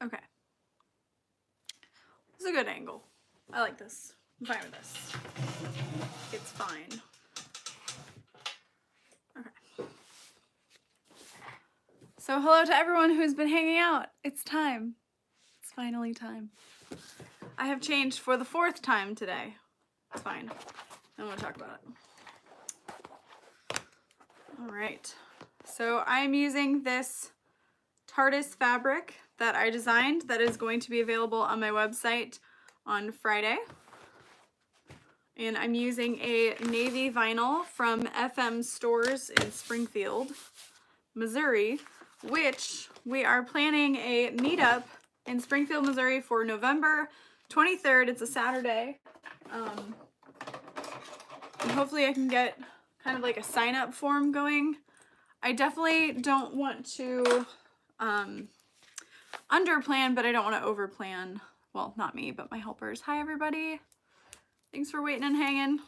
Okay. This is a good angle. I like this. I'm fine with this. It's fine. Okay. So hello to everyone who's been hanging out. It's time. It's finally time. I have changed for the 4th time today. It's fine. I don't want to talk about it. All right. So I'm using this Tote fabric that I designed that is going to be available on my website on Friday. And I'm using a navy vinyl from FM Stores in Springfield, Missouri, which we are planning a meetup in Springfield, Missouri for November 23rd. It's a Saturday. And hopefully I can get kind of like a sign-up form going. I definitely don't want to underplan, but I don't want to overplan. Well, not me, but my helpers. Hi, everybody. Thanks for waiting and hanging.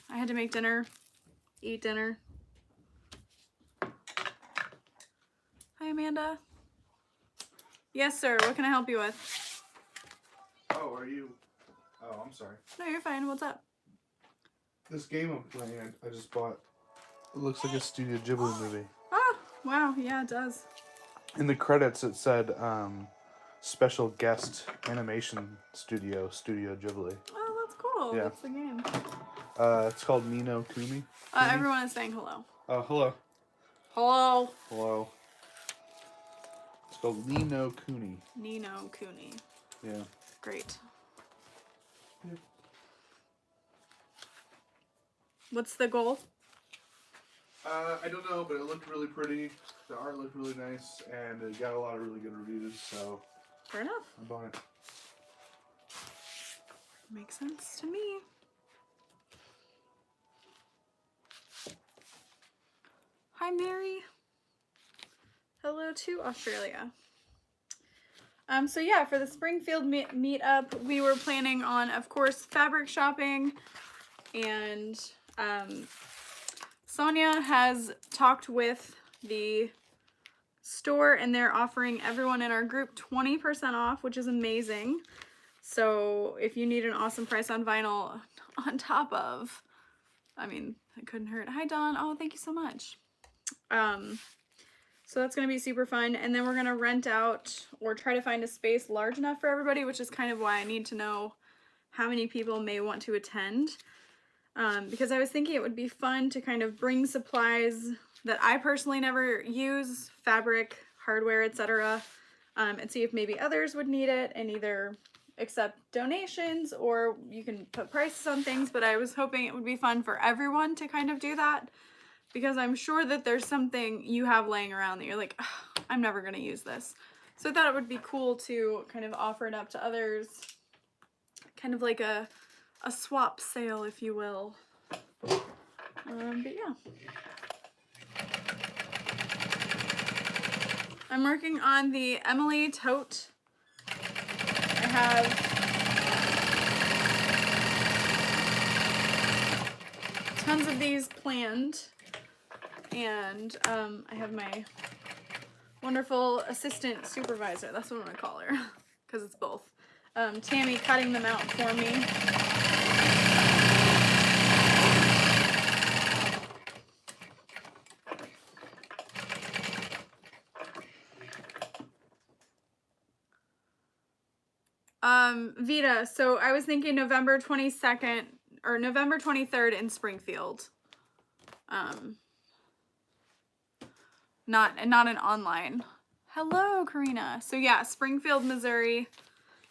I had to make dinner, eat dinner. Hi, Amanda. Yes, sir. What can I help you with? Oh, are you? Oh, I'm sorry. No, you're fine. What's up? This game I'm playing, I just bought. It looks like a Studio Ghibli movie. Oh, wow. Yeah, it does. In the credits, it said special guest animation studio, Studio Ghibli. Oh, that's cool. Yeah. What's the game? It's called Ni no Kuni. Everyone is saying hello. Oh, hello. Hello. Hello. It's called Ni no Kuni. Ni no Kuni. Yeah. Great. Yeah. What's the goal? I don't know, but it looked really pretty. The art looked really nice, and it got a lot of really good reviews, so... Fair enough. I bought it. Makes sense to me. Hi, Mary. Hello to Australia. So yeah, for the Springfield meetup, we were planning on, of course, fabric shopping, and Sonia has talked with the store, and they're offering everyone in our group 20% off, which is amazing. So if you need an awesome price on vinyl on top of, I mean, it couldn't hurt. Hi, Dawn. Oh, thank you so much. So that's going to be super fun. And then we're going to rent out or try to find a space large enough for everybody, which is kind of why I need to know how many people may want to attend. Because I was thinking it would be fun to kind of bring supplies that I personally never use, fabric, hardware, etc., and see if maybe others would need it and either accept donations or you can put prices on things. But I was hoping it would be fun for everyone to kind of do that, because I'm sure that there's something you have laying around that you're like, I'm never going to use this. So I thought it would be cool to kind of offer it up to others, kind of like a swap sale, if you will. But yeah. I'm working on the Emily tote. I have tons of these planned, and I have my wonderful assistant supervisor, that's what I'm gonna call her, because it's both, Tammy, cutting them out for me. Vita, so I was thinking November 22nd or November 23rd in Springfield. Not an online. Hello, Karina. So yeah, Springfield, Missouri,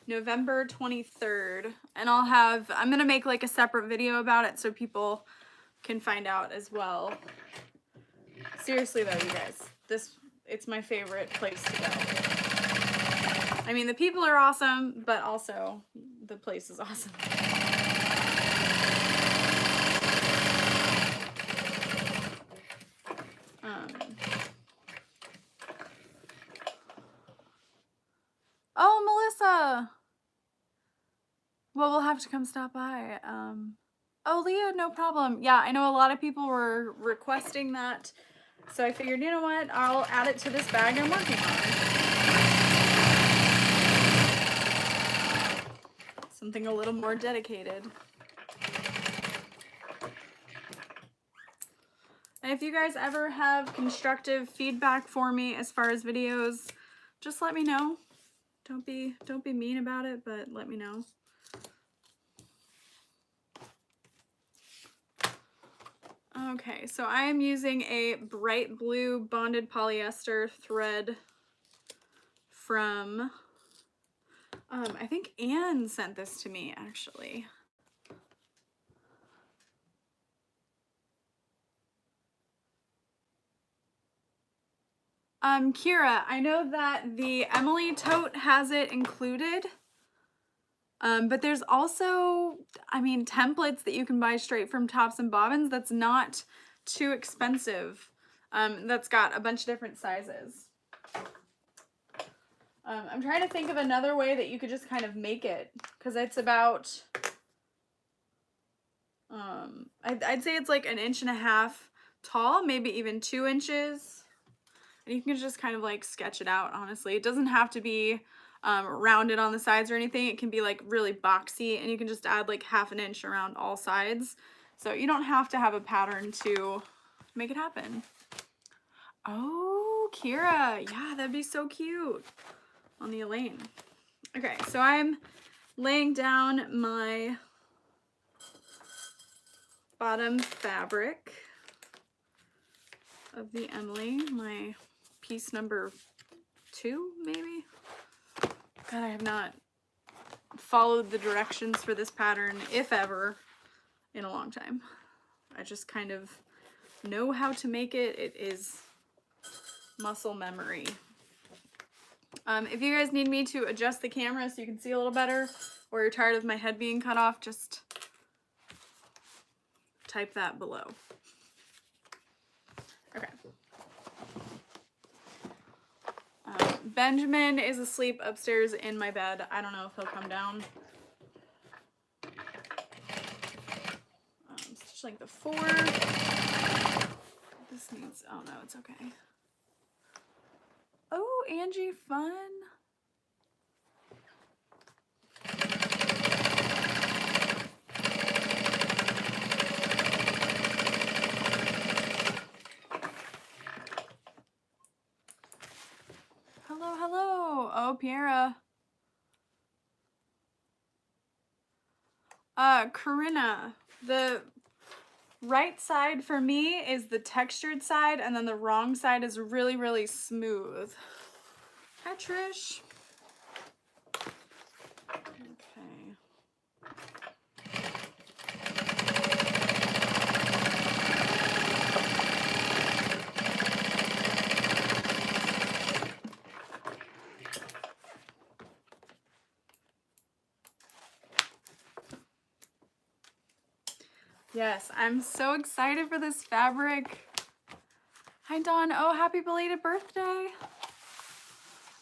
November 23rd. And I'm gonna make like a separate video about it so people can find out as well. Seriously though, you guys, it's my favorite place to go. I mean, the people are awesome, but also the place is awesome. Oh, Melissa! Well, we'll have to come stop by. Oh, Leah, no problem. Yeah, I know a lot of people were requesting that. So I figured, you know what, I'll add it to this bag I'm working on. Something a little more dedicated. And if you guys ever have constructive feedback for me as far as videos, just let me know. Don't be mean about it, but let me know. Okay, so I am using a bright blue bonded polyester thread from, I think Anne sent this to me actually. Kira, I know that the Emily tote has it included. But there's also, I mean, templates that you can buy straight from Tops and Bobbins that's not too expensive. That's got a bunch of different sizes. I'm trying to think of another way that you could just kind of make it, because it's about, I'd say it's like 1.5 inches tall, maybe even 2 inches. And you can just kind of like sketch it out, honestly. It doesn't have to be rounded on the sides or anything. It can be like really boxy, and you can just add like 1/2 inch around all sides. So you don't have to have a pattern to make it happen. Oh, Kira, yeah, that'd be so cute on the Elaine. Okay, so I'm laying down my bottom fabric of the Emily, my piece number 2, maybe? God, I have not followed the directions for this pattern, if ever, in a long time. I just kind of know how to make it. It is muscle memory. If you guys need me to adjust the camera so you can see a little better, or you're tired of my head being cut off, just type that below. Okay. Benjamin is asleep upstairs in my bed. I don't know if he'll come down. Stitch length of 4. This needs, oh no, it's okay. Oh, Angie, fun. Hello, hello. Oh, Piera. Corinna, the right side for me is the textured side, and then the wrong side is really, really smooth. Hi, Trish. Okay. Yes, I'm so excited for this fabric. Hi, Dawn. Oh, happy belated birthday.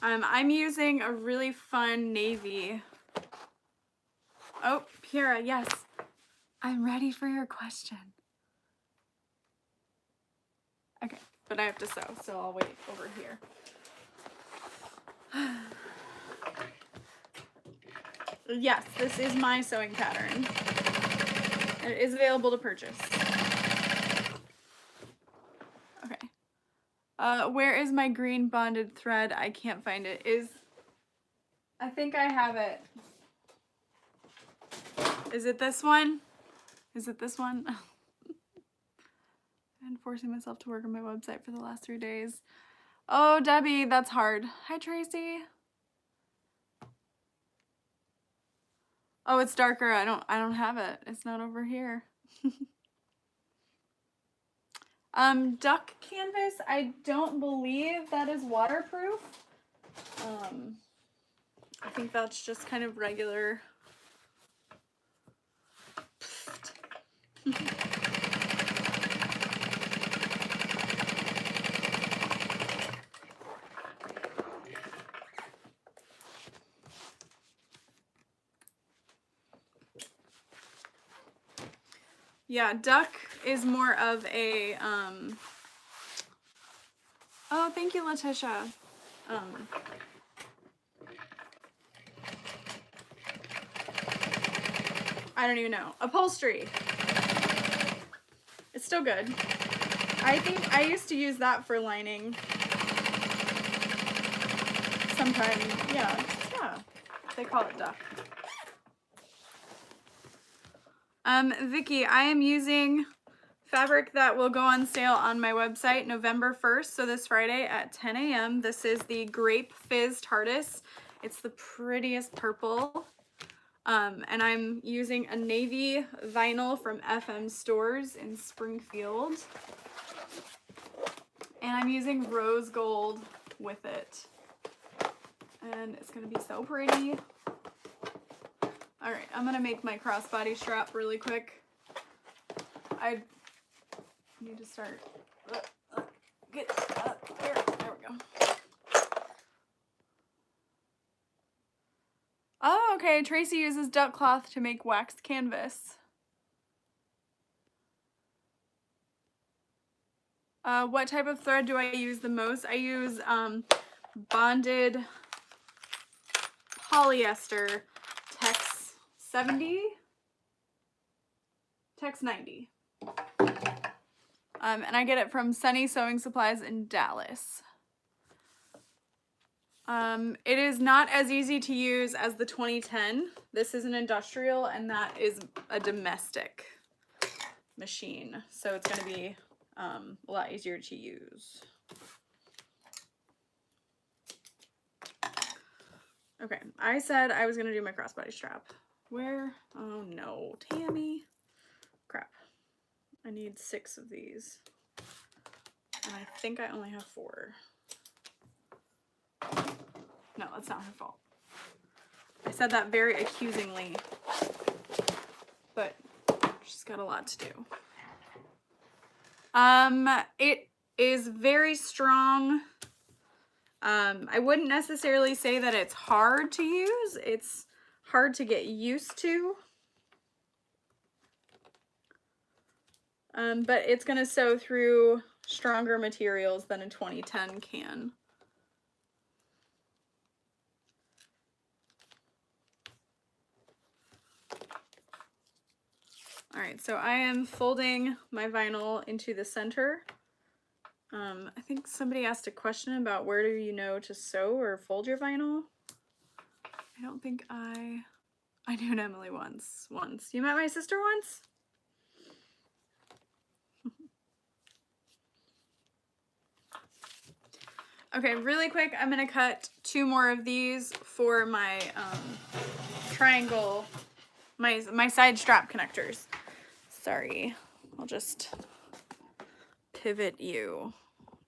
I'm using a really fun navy. Oh, Piera, yes. I'm ready for your question. Okay, but I have to sew, so I'll wait over here. Yes, this is my sewing pattern. It is available to purchase. Okay. Where is my green bonded thread? I can't find it. I think I have it. Is it this one? Is it this one? I've been forcing myself to work on my website for the last 3 days. Oh, Debbie, that's hard. Hi, Tracy. Oh, it's darker. I don't have it. It's not over here. Duck canvas, I don't believe that is waterproof. I think that's just kind of regular. Yeah, duck is more of a Oh, thank you, Letitia. I don't even know. Upholstery. It's still good. I think I used to use that for lining. Sometimes, yeah. They call it duck. Vicky, I am using fabric that will go on sale on my website November 1st, so this Friday at 10 a.m. This is the Grape Fizz TARDIS. It's the prettiest purple. And I'm using a navy vinyl from FM Stores in Springfield. And I'm using rose gold with it. And it's gonna be so pretty. All right, I'm gonna make my crossbody strap really quick. I need to start, get up there, there we go. Oh, okay, Tracy uses duck cloth to make waxed canvas. What type of thread do I use the most? I use bonded polyester Tex 70, Tex 90. And I get it from Sunny Sewing Supplies in Dallas. It is not as easy to use as the 2010. This is an industrial and that is a domestic machine. So it's going to be a lot easier to use. Okay, I said I was going to do my crossbody strap. Where? Oh no, Tammy. Crap. I need 6 of these. And I think I only have 4. No, that's not her fault. I said that very accusingly, but she's got a lot to do. It is very strong. I wouldn't necessarily say that it's hard to use. It's hard to get used to. But it's going to sew through stronger materials than a 2010 can. All right, so I am folding my vinyl into the center. I think somebody asked a question about where do you know to sew or fold your vinyl. I don't think I knew Emily once. You met my sister once? Okay, really quick, I'm gonna cut 2 more of these for my triangle, my side strap connectors. Sorry, I'll just pivot you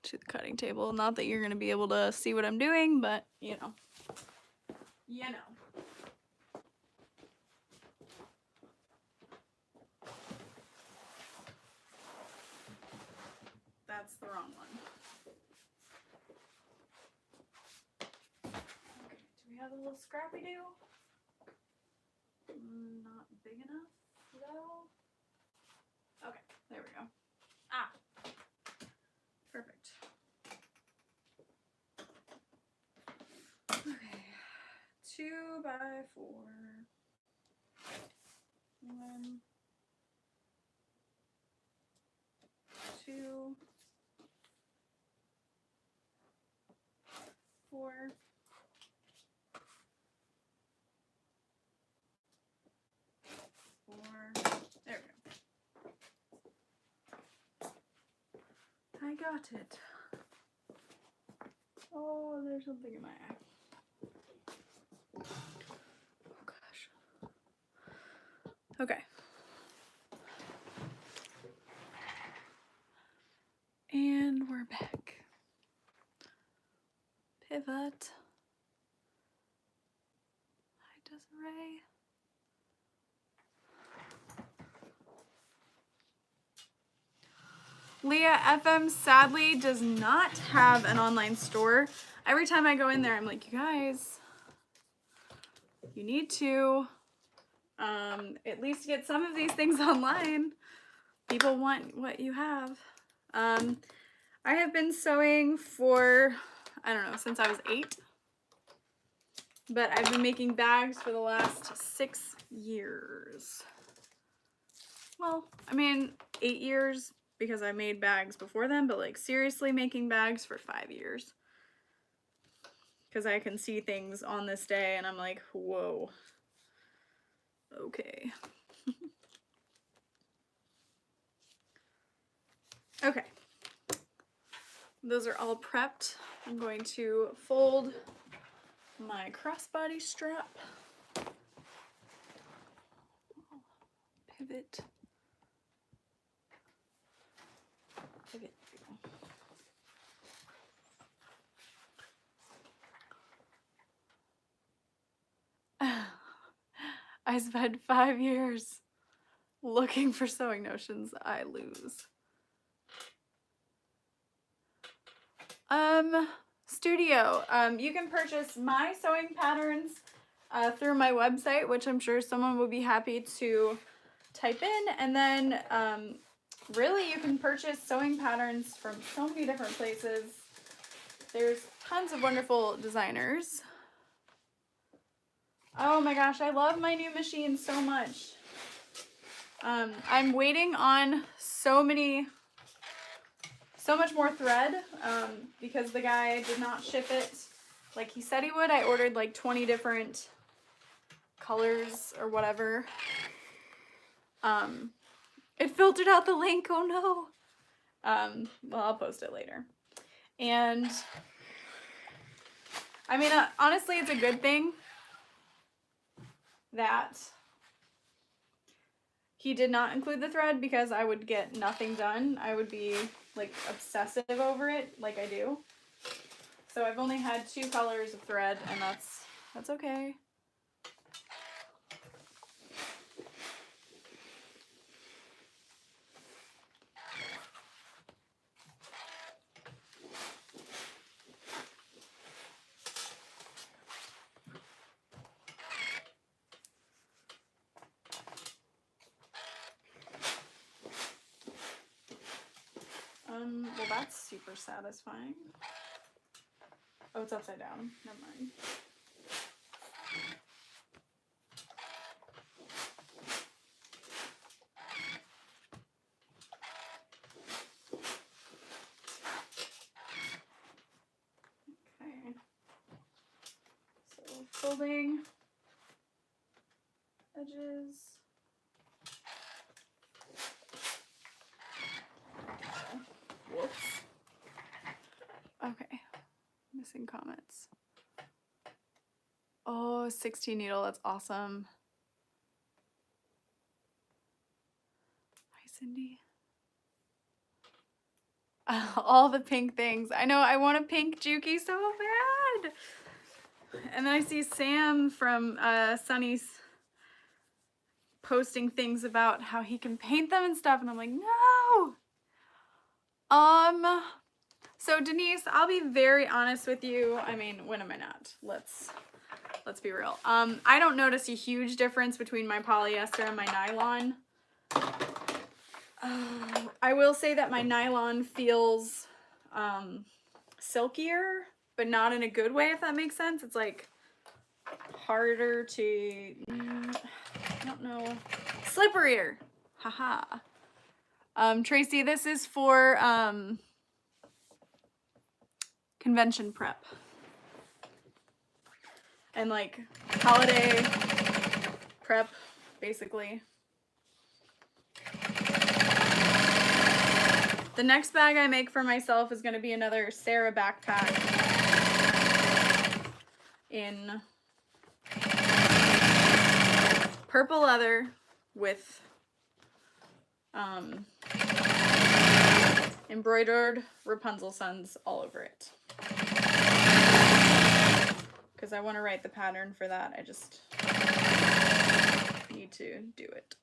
to the cutting table. Not that you're gonna be able to see what I'm doing, but you know. That's the wrong one. Okay, do we have a little scrappy do? Not big enough, though. Okay, there we go. Ah, perfect. Okay, 2 by 4. 1, 2, 4. 4. There we go. I got it. Oh, there's something in my eye. Oh gosh. Okay. And we're back. Pivot. Hi, Desiree. Leah FM sadly does not have an online store. Every time I go in there, I'm like, you guys, you need to at least get some of these things online. People want what you have. I have been sewing for, I don't know, since I was 8. But I've been making bags for the last 6 years. Well, I mean, 8 years because I made bags before then, but like seriously making bags for 5 years. Because I can see things on this day and I'm like, whoa. Okay. Okay. Those are all prepped. I'm going to fold my crossbody strap. Pivot. Pivot. I spent 5 years looking for sewing notions. I lose. Studio. You can purchase my sewing patterns through my website, which I'm sure someone would be happy to type in. And then really you can purchase sewing patterns from so many different places. There's tons of wonderful designers. Oh my gosh, I love my new machine so much. I'm waiting on so much more thread because the guy did not ship it like he said he would. I ordered like 20 different colors or whatever. It filtered out the link, oh no. Well, I'll post it later. And I mean, honestly, it's a good thing that he did not include the thread because I would get nothing done. I would be like obsessive over it like I do. So I've only had 2 colors of thread and that's okay. Well, that's super satisfying. Oh, it's upside down. Never mind. Okay. So folding edges. Whoops. Okay. Missing comments. Oh, 16 needle. That's awesome. Hi, Cindy. All the pink things. I know. I want a pink Juki so bad. And then I see Sam from Sunny's posting things about how he can paint them and stuff. And I'm like, no. So Denise, I'll be very honest with you. I mean, when am I not? Let's be real. I don't notice a huge difference between my polyester and my nylon. I will say that my nylon feels silkier, but not in a good way, if that makes sense. It's like harder to, I don't know, slipperier. Haha. Tracy, this is for convention prep and like holiday prep, basically. The next bag I make for myself is going to be another Sarah backpack in purple leather with embroidered Rapunzel suns all over it. Because I want to write the pattern for that. I just need to do it.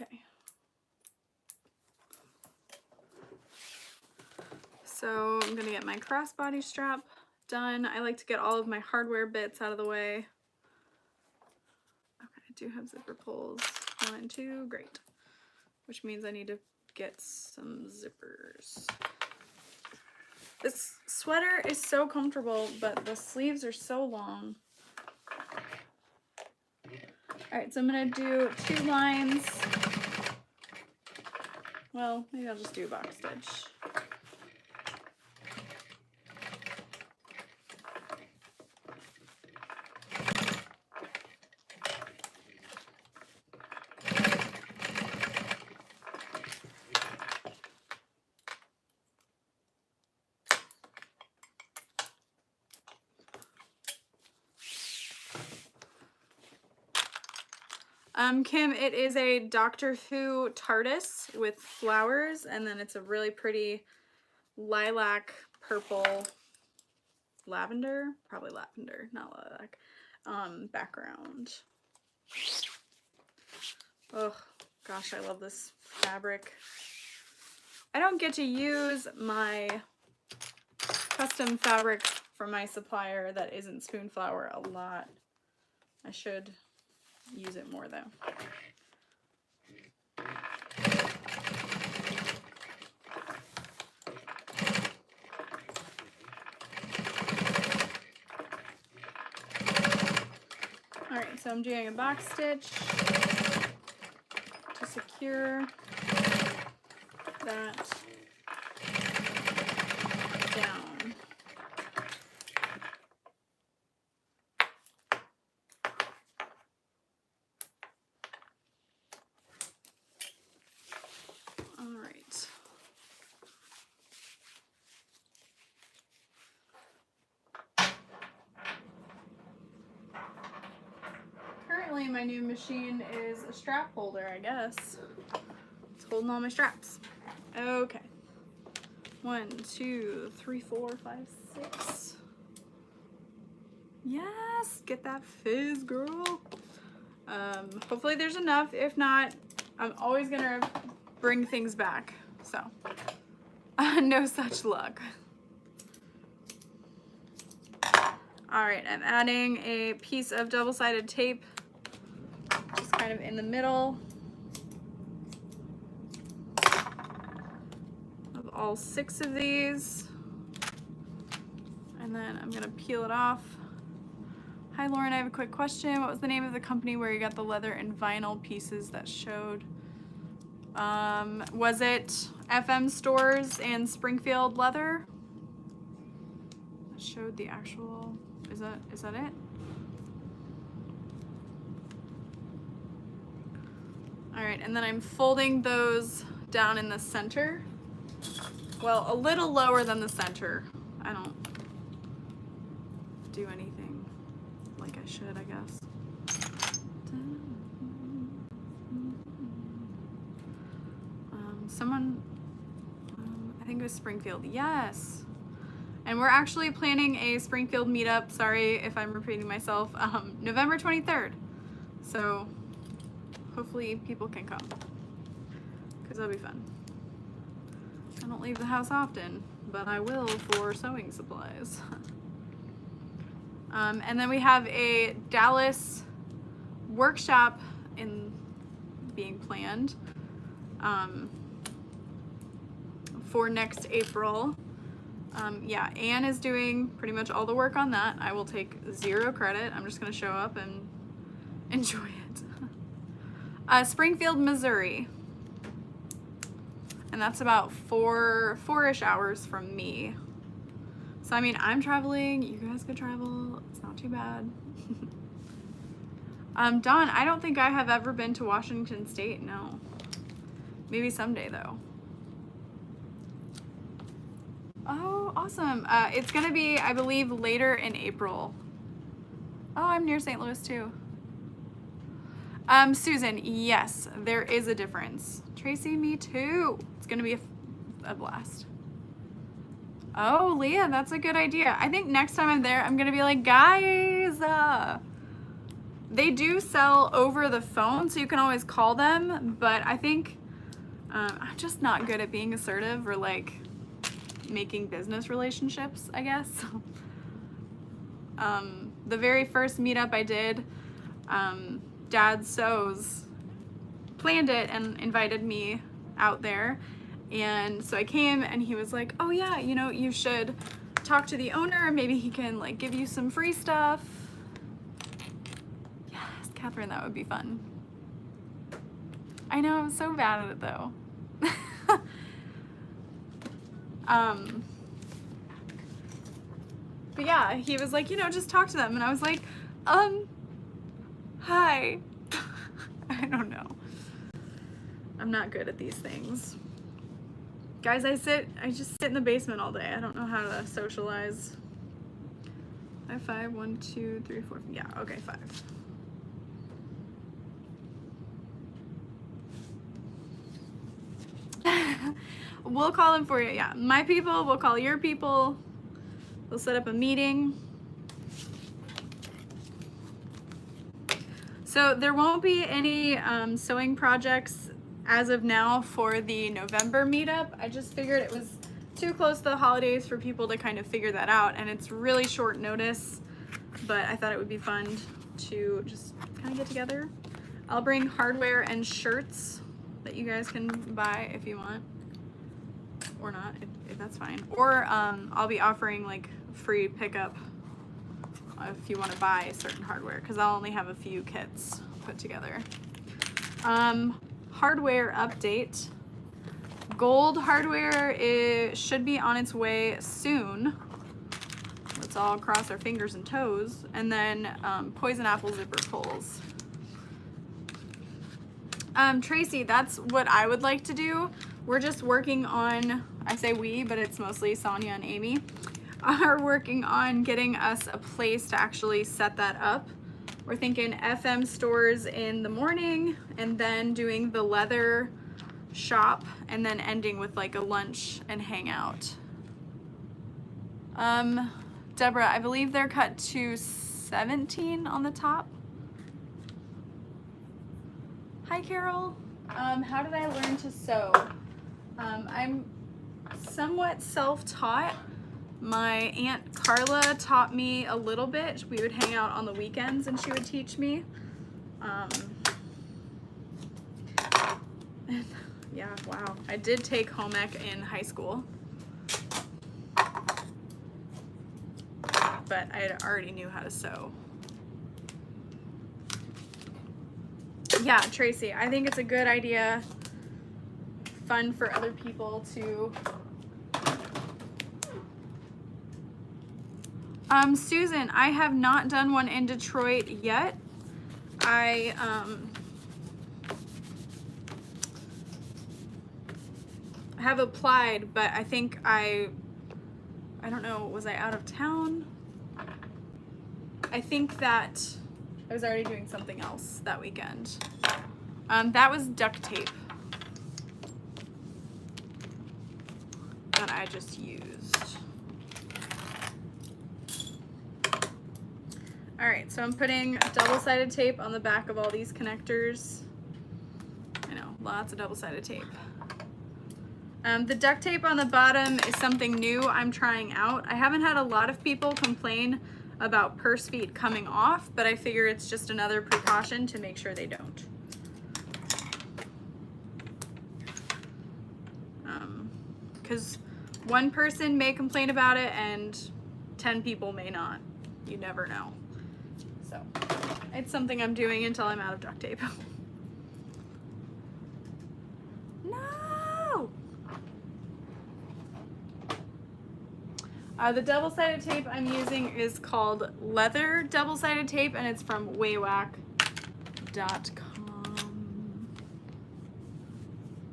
Okay. So I'm gonna get my crossbody strap done. I like to get all of my hardware bits out of the way. Okay, I do have zipper pulls, 1 and 2, great. Which means I need to get some zippers. This sweater is so comfortable, but the sleeves are so long. All right, so I'm gonna do 2 lines. Well, maybe I'll just do a box stitch. Kim, it is a Doctor Who TARDIS with flowers, and then it's a really pretty lilac, purple, lavender, probably lavender, not lilac, background. Oh, gosh, I love this fabric. I don't get to use my custom fabric from my supplier that isn't Spoonflower a lot. I should use it more though. Alright, so I'm doing a box stitch to secure that down. Alright. Currently my new machine is a strap holder, I guess. It's holding all my straps. Okay. 1, 2, 3, 4, 5, 6. Yes, get that fizz, girl. Hopefully there's enough. If not, I'm always gonna bring things back. So, no such luck. All right, I'm adding a piece of double-sided tape, just kind of in the middle of all 6 of these. And then I'm gonna peel it off. Hi Lauren, I have a quick question. What was the name of the company where you got the leather and vinyl pieces that showed? Was it FM Stores and Springfield Leather? That showed the actual, is that it? All right, and then I'm folding those down in the center. Well, a little lower than the center. I don't do anything like I should, I guess. I think it was Springfield, yes. And we're actually planning a Springfield meetup, sorry if I'm repeating myself, November 23rd. So hopefully people can come, because that'll be fun. I don't leave the house often, but I will for sewing supplies. And then we have a Dallas workshop being planned for next April. Yeah, Anne is doing pretty much all the work on that. I will take 0 credit. I'm just gonna show up and enjoy it. Springfield, Missouri. And that's about four-ish hours from me. So, I mean, I'm traveling, you guys could travel, it's not too bad. Dawn, I don't think I have ever been to Washington State, no. Maybe someday, though. Oh, awesome. It's gonna be, I believe, later in April. Oh, I'm near St. Louis, too. Susan, yes, there is a difference. Tracy, me too. It's gonna be a blast. Oh, Leah, that's a good idea. I think next time I'm there, I'm gonna be like, guys, They do sell over the phone, so you can always call them, but I think I'm just not good at being assertive or like making business relationships, I guess. The very first meetup I did, Dad So's planned it and invited me out there. And so I came and he was like, oh yeah, you know, you should talk to the owner. Maybe he can like give you some free stuff. Yes, Catherine, that would be fun. I know, I'm so bad at it though. But yeah, he was like, you know, just talk to them. And I was like, hi. I don't know. I'm not good at these things. Guys, I just sit in the basement all day. I don't know how to socialize. 5, 1, 2, 3, 4. Yeah, okay, 5. We'll call them for you. Yeah, my people will call your people. We'll set up a meeting. So there won't be any sewing projects as of now for the November meetup. I just figured it was too close to the holidays for people to kind of figure that out, and it's really short notice, but I thought it would be fun to just kind of get together. I'll bring hardware and shirts that you guys can buy if you want, or not, if that's fine. Or I'll be offering like free pickup if you want to buy certain hardware, because I'll only have a few kits put together. Hardware update. Gold hardware should be on its way soon. Let's all cross our fingers and toes. And then poison apple zipper pulls. Tracy, that's what I would like to do. We're just working on, I say we, but it's mostly Sonia and Amy, are working on getting us a place to actually set that up. We're thinking FM stores in the morning and then doing the leather shop and then ending with like a lunch and hangout. Deborah, I believe they're cut to 17 on the top. Hi, Carol. How did I learn to sew? I'm somewhat self-taught. My Aunt Carla taught me a little bit. We would hang out on the weekends and she would teach me. And yeah, wow. I did take home ec in high school. But I already knew how to sew. Yeah, Tracy, I think it's a good idea. Fun for other people to... Susan, I have not done one in Detroit yet. I have applied, but I think I don't know, was I out of town? I think that I was already doing something else that weekend. That was duct tape that I just used. All right, so I'm putting double-sided tape on the back of all these connectors. I know, lots of double-sided tape. The duct tape on the bottom is something new I'm trying out. I haven't had a lot of people complain about purse feet coming off, but I figure it's just another precaution to make sure they don't. Because one person may complain about it and 10 people may not. You never know. So it's something I'm doing until I'm out of duct tape. No! The double-sided tape I'm using is called leather double-sided tape, and it's from waywack.com.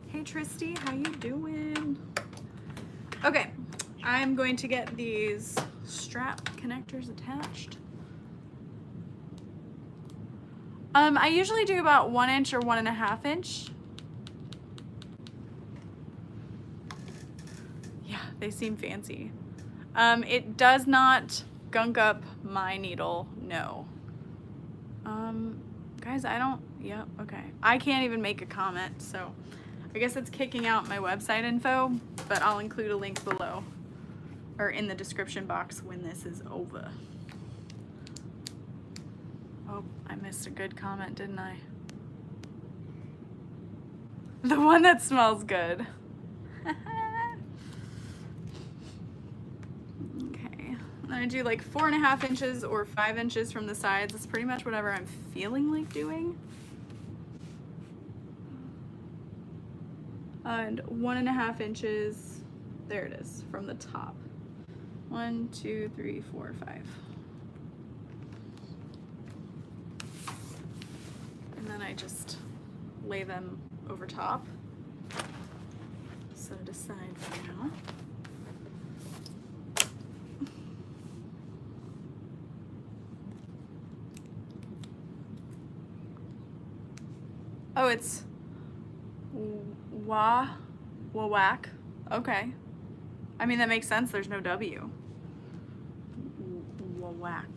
Hey Tristy, how you doing? Okay, I'm going to get these strap connectors attached. I usually do about 1 inch or 1.5 inch. Yeah, they seem fancy. It does not gunk up my needle, no. Guys, yeah, okay. I can't even make a comment, so I guess it's kicking out my website info, but I'll include a link below or in the description box when this is over. Oh, I missed a good comment, didn't I? The one that smells good. Okay, I'm gonna do like 4.5 inches or 5 inches from the sides. It's pretty much whatever I'm feeling like doing. And 1.5 inches, there it is, from the top. 1, 2, 3, 4, 5. And then I just lay them over top. Set it aside for now. Oh, it's whack. Okay. I mean, that makes sense. There's no W. Whack.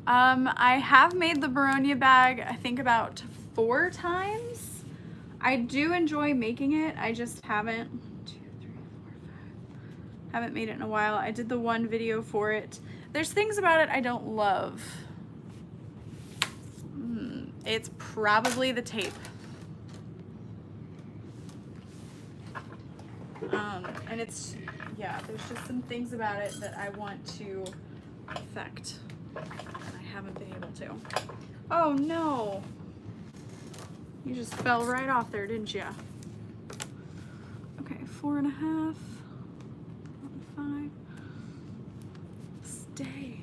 I have made the Baronia bag, I think about 4 times. I do enjoy making it. I just haven't, 2, 3, 4, 5. Haven't made it in a while. I did the one video for it. There's things about it I don't love. It's probably the tape. And it's, yeah, there's just some things about it that I want to perfect. And I haven't been able to. Oh no! You just fell right off there, didn't you? Okay, 4.5, 5. Stay.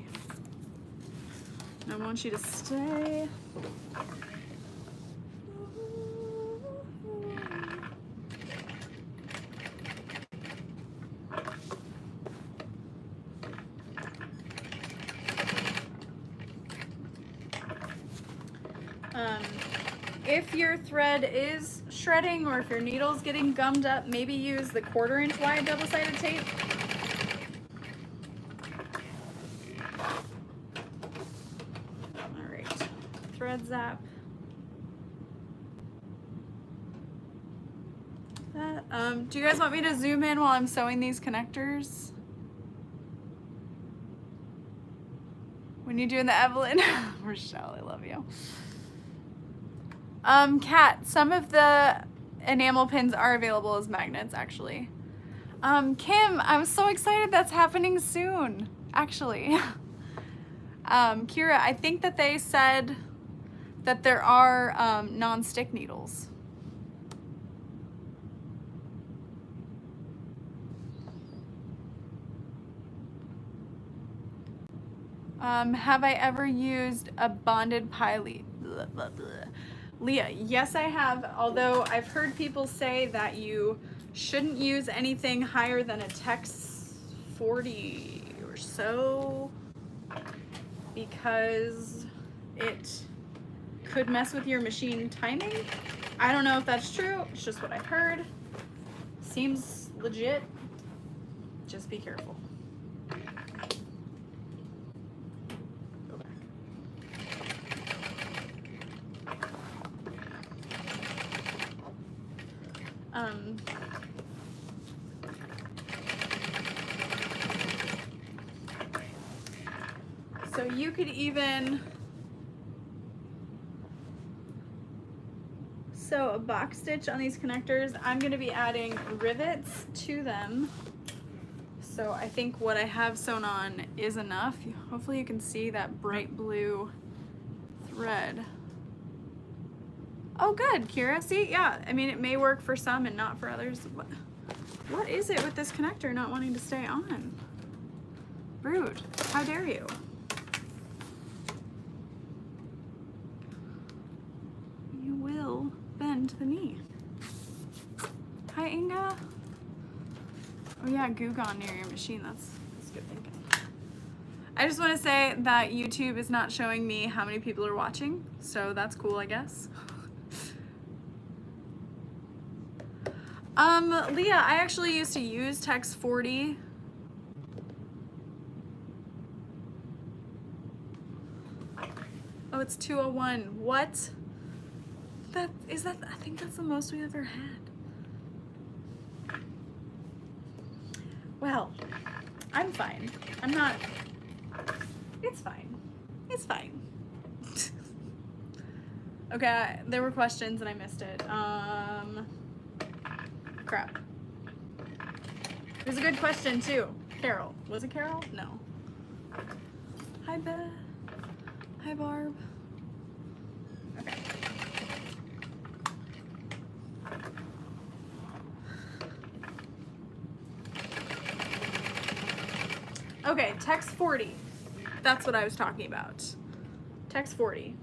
I want you to stay. If your thread is shredding or if your needle's getting gummed up, maybe use the 1/4 inch wide double-sided tape. All right, thread zap. That. Do you guys want me to zoom in while I'm sewing these connectors? When you're doing the Evelyn, Rochelle, I love you. Kat, some of the enamel pins are available as magnets, actually. Kim, I'm so excited that's happening soon, actually. Kira, I think that they said that there are non-stick needles. Have I ever used a bonded poly? Blah, blah, blah. Leah, yes I have, although I've heard people say that you shouldn't use anything higher than a Tex 40 or so because it could mess with your machine timing. I don't know if that's true, it's just what I've heard. Seems legit, just be careful. So you could even sew a box stitch on these connectors. I'm going to be adding rivets to them. So I think what I have sewn on is enough. Hopefully you can see that bright blue thread. Oh good, Kira. See, yeah, I mean it may work for some and not for others. What is it with this connector not wanting to stay on? Rude. How dare you? You will bend the knee. Hi, Inga. Oh yeah, goo gone near your machine. That's good thinking. I just want to say that YouTube is not showing me how many people are watching, so that's cool, I guess. Leah, I actually used to use Tex 40. it's 201. What? I think that's the most we've ever had. Well, I'm fine. I'm not. It's fine. It's fine. Okay, there were questions and I missed it. Crap. It was a good question too. Carol. Was it Carol? No. Hi, Beth. Hi, Barb. Okay. Okay, text 40. That's what I was talking about. Text 40.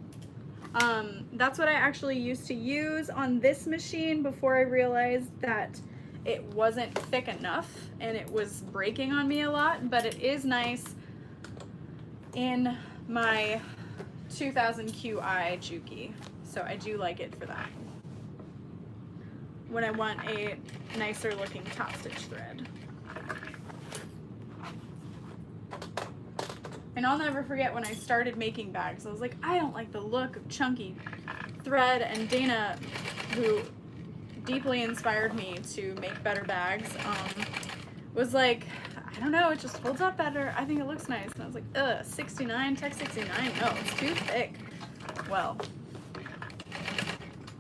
That's what I actually used to use on this machine before I realized that it wasn't thick enough and it was breaking on me a lot, but it is nice in my 2000 QI Juki. So I do like it for that. When I want a nicer looking top stitch thread. And I'll never forget when I started making bags. I was like, I don't like the look of chunky thread, and Dana, who deeply inspired me to make better bags, was like, I don't know, it just holds up better. I think it looks nice. And I was like, ugh, 69, text 69, no, it's too thick. Well,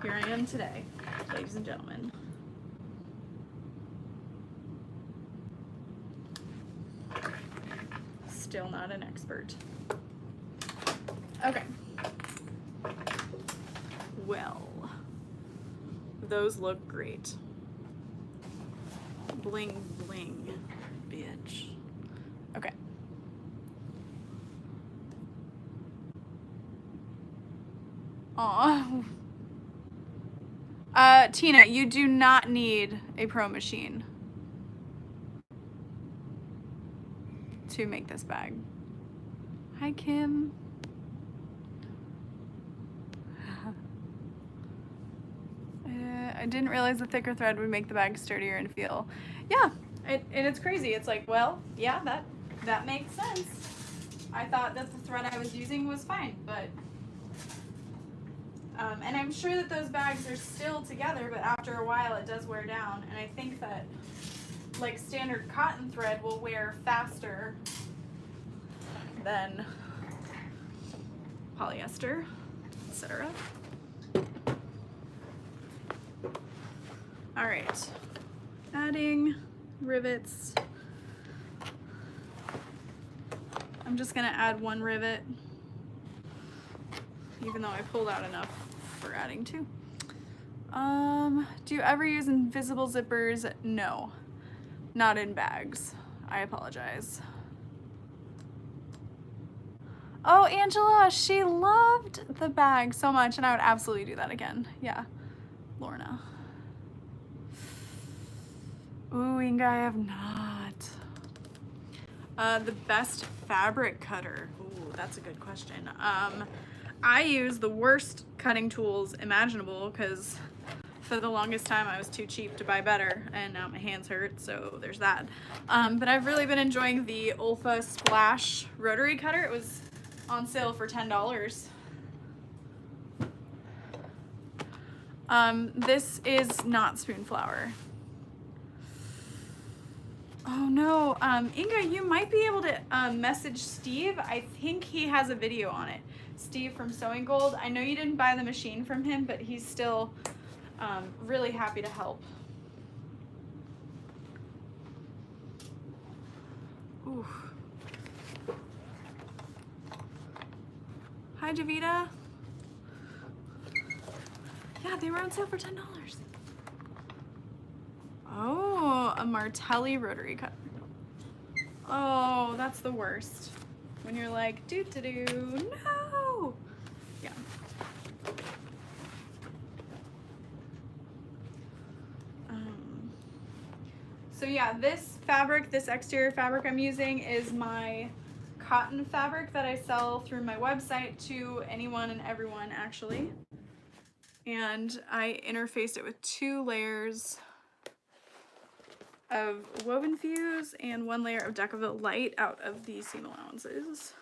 here I am today, ladies and gentlemen. Still not an expert. Okay. Well, those look great. Bling bling, bitch. Okay. Aw. Tina, you do not need a pro machine to make this bag. Hi, Kim. I didn't realize the thicker thread would make the bag sturdier and feel. Yeah, and it's crazy. It's like, well, yeah, that makes sense. I thought that the thread I was using was fine, but and I'm sure that those bags are still together, but after a while it does wear down, and I think that like standard cotton thread will wear faster than polyester, etc. All right, adding rivets. I'm just gonna add one rivet, even though I pulled out enough for adding two. Do you ever use invisible zippers? No, not in bags. I apologize. Oh, Angela, she loved the bag so much, and I would absolutely do that again. Yeah, Lorna. Ooh, Inga, I have not. The best fabric cutter. Ooh, that's a good question. I use the worst cutting tools imaginable because for the longest time I was too cheap to buy better, and now my hands hurt, so there's that. But I've really been enjoying the Olfa Splash rotary cutter. It was on sale for $10. This is not spoon flour. Oh no, Inga, you might be able to message Steve. I think he has a video on it. Steve from Sewing Gold. I know you didn't buy the machine from him, but he's still really happy to help. Ooh. Hi, Javita. Yeah, they were on sale for $10. Oh, a Martelli rotary cutter. Oh, that's the worst. When you're like, doo-doo-doo, no! Yeah. So yeah, this fabric, this exterior fabric I'm using is my cotton fabric that I sell through my website to anyone and everyone, actually. And I interfaced it with 2 layers of Woven Fuse and 1 layer of Decaville Light out of the seam allowances.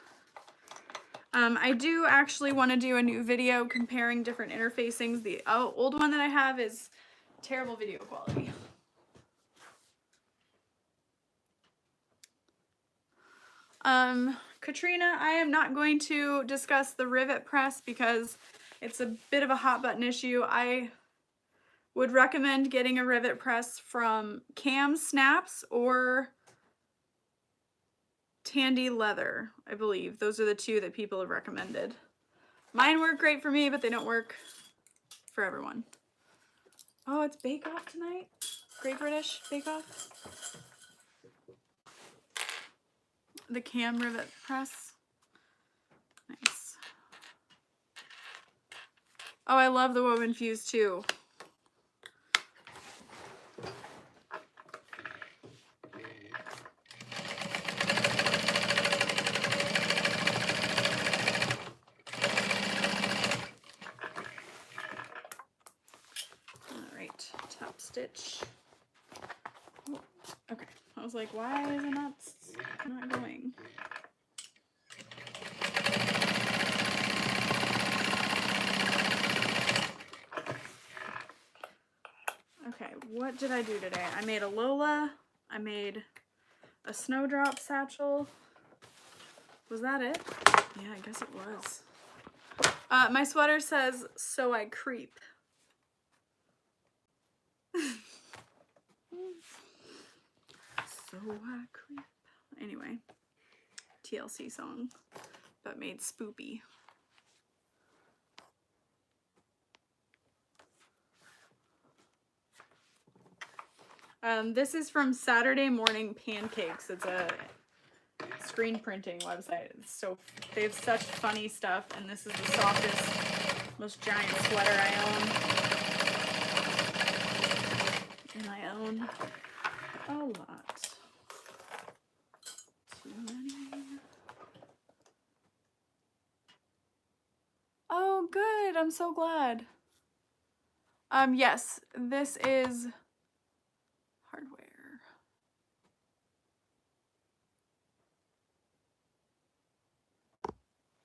I do actually want to do a new video comparing different interfacings. The old one that I have is terrible video quality. Katrina, I am not going to discuss the rivet press because it's a bit of a hot button issue. I would recommend getting a rivet press from Cam Snaps or Tandy Leather, I believe. Those are the two that people have recommended. Mine work great for me, but they don't work for everyone. Oh, it's Bake Off tonight? Great British Bake Off? The Cam Rivet Press. Nice. Oh, I love the woven fuse too. Alright, top stitch. Oh, okay, I was like, why is it not going? Okay, what did I do today? I made a Lola. I made a snowdrop satchel. Was that it? Yeah, I guess it was. My sweater says, "So I creep." So I creep. Anyway, TLC song, but made spoopy. This is from Saturday Morning Pancakes. It's a screen printing website. So they have such funny stuff, and this is the softest, most giant sweater I own. And I own a lot. Too many. Oh, good. I'm so glad. Yes, this is hardware.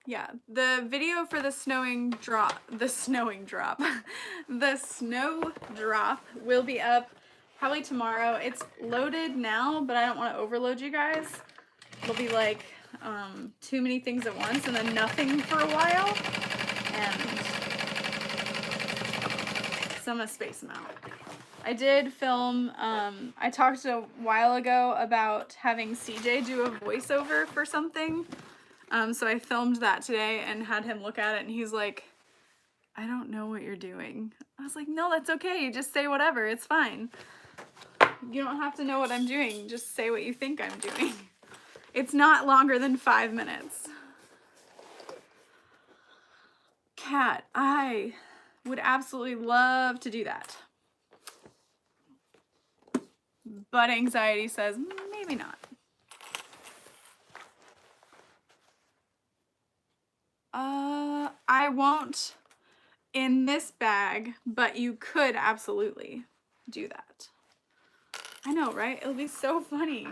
Yeah, the video for the snow drop will be up probably tomorrow. It's loaded now, but I don't want to overload you guys. It'll be like too many things at once and then nothing for a while. And so I'm gonna space them out. I did film, I talked a while ago about having CJ do a voiceover for something. So I filmed that today and had him look at it, and he's like, "I don't know what you're doing." I was like, "No, that's okay. You just say whatever. It's fine. You don't have to know what I'm doing. Just say what you think I'm doing." It's not longer than 5 minutes. Cat, I would absolutely love to do that. But anxiety says, maybe not. I won't in this bag, but you could absolutely do that. I know, right? It'll be so funny.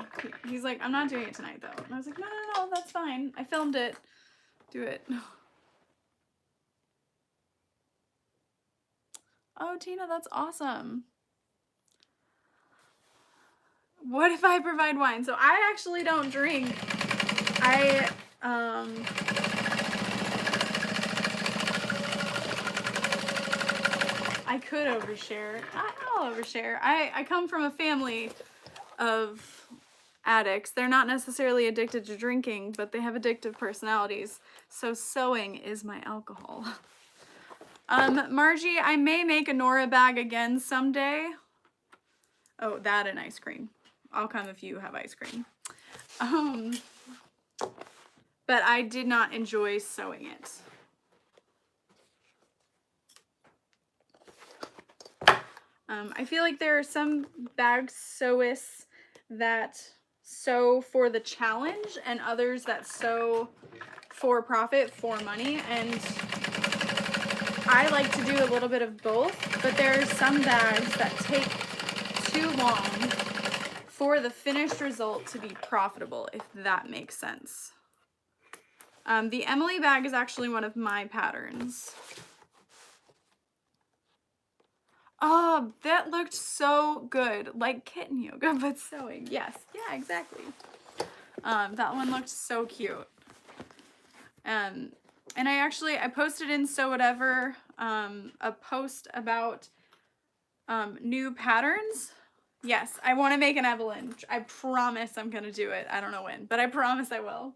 He's like, "I'm not doing it tonight, though." And I was like, no, that's fine. I filmed it. Do it. Oh, Tina, that's awesome. What if I provide wine? So I actually don't drink. I could overshare. I'll overshare. I come from a family of addicts. They're not necessarily addicted to drinking, but they have addictive personalities. So sewing is my alcohol. Margie, I may make a Nora bag again someday. Oh, that and ice cream. I'll come if you have ice cream. But I did not enjoy sewing it. I feel like there are some bag sewists that sew for the challenge and others that sew for profit, for money, and I like to do a little bit of both, but there are some bags that take too long for the finished result to be profitable, if that makes sense. The Emily bag is actually one of my patterns. Oh, that looked so good. Like kitten yoga, but sewing. Yes, yeah, exactly. That one looked so cute. And I posted in So Whatever a post about new patterns. Yes, I want to make an Evelyn. I promise I'm gonna do it. I don't know when, but I promise I will.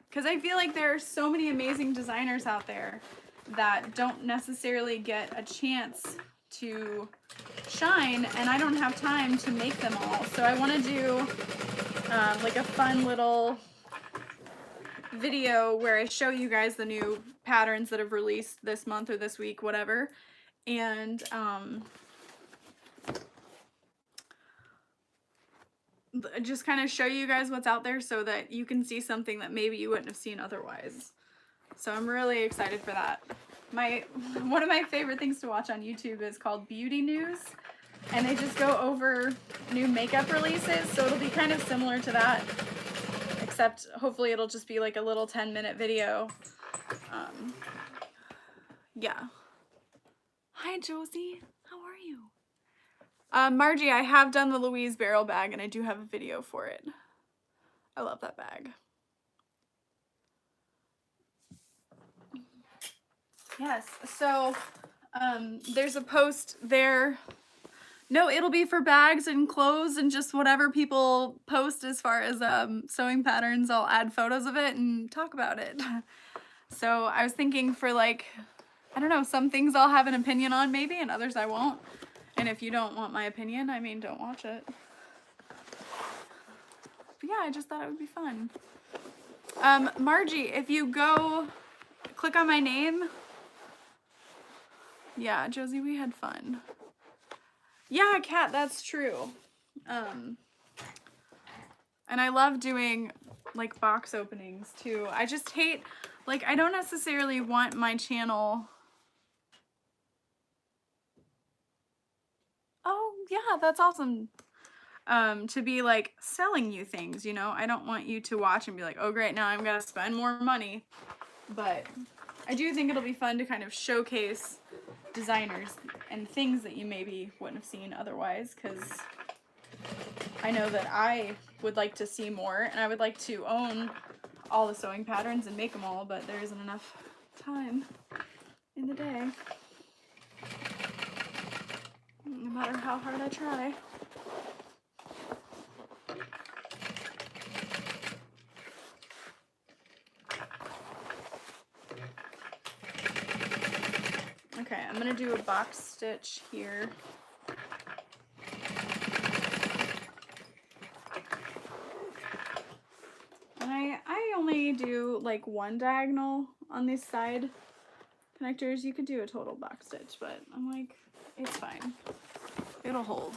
Because I feel like there are so many amazing designers out there that don't necessarily get a chance to shine, and I don't have time to make them all. So I want to do like a fun little video where I show you guys the new patterns that have released this month or this week, whatever, and just kind of show you guys what's out there so that you can see something that maybe you wouldn't have seen otherwise. So I'm really excited for that. One of my favorite things to watch on YouTube is called Beauty News, and they just go over new makeup releases, so it'll be kind of similar to that, except hopefully it'll just be like a little 10-minute video. Yeah. Hi, Josie. How are you? Margie, I have done the Louise barrel bag, and I do have a video for it. I love that bag. Yes, so there's a post there. No, it'll be for bags and clothes and just whatever people post as far as sewing patterns. I'll add photos of it and talk about it. So I was thinking for like, I don't know, some things I'll have an opinion on maybe, and others I won't. And if you don't want my opinion, I mean, don't watch it. But yeah, I just thought it would be fun. Margie, if you go click on my name. Yeah, Josie, we had fun. Yeah, Kat, that's true. And I love doing like box openings too. I just hate, like, I don't necessarily want my channel. Oh, yeah, that's awesome. To be like selling you things, you know? I don't want you to watch and be like, oh great, now I'm gonna spend more money. But I do think it'll be fun to kind of showcase designers and things that you maybe wouldn't have seen otherwise, because I know that I would like to see more, and I would like to own all the sewing patterns and make them all, but there isn't enough time in the day, no matter how hard I try. Okay, I'm gonna do a box stitch here. And I only do like one diagonal on these side connectors. You could do a total box stitch, but I'm like, it's fine. It'll hold.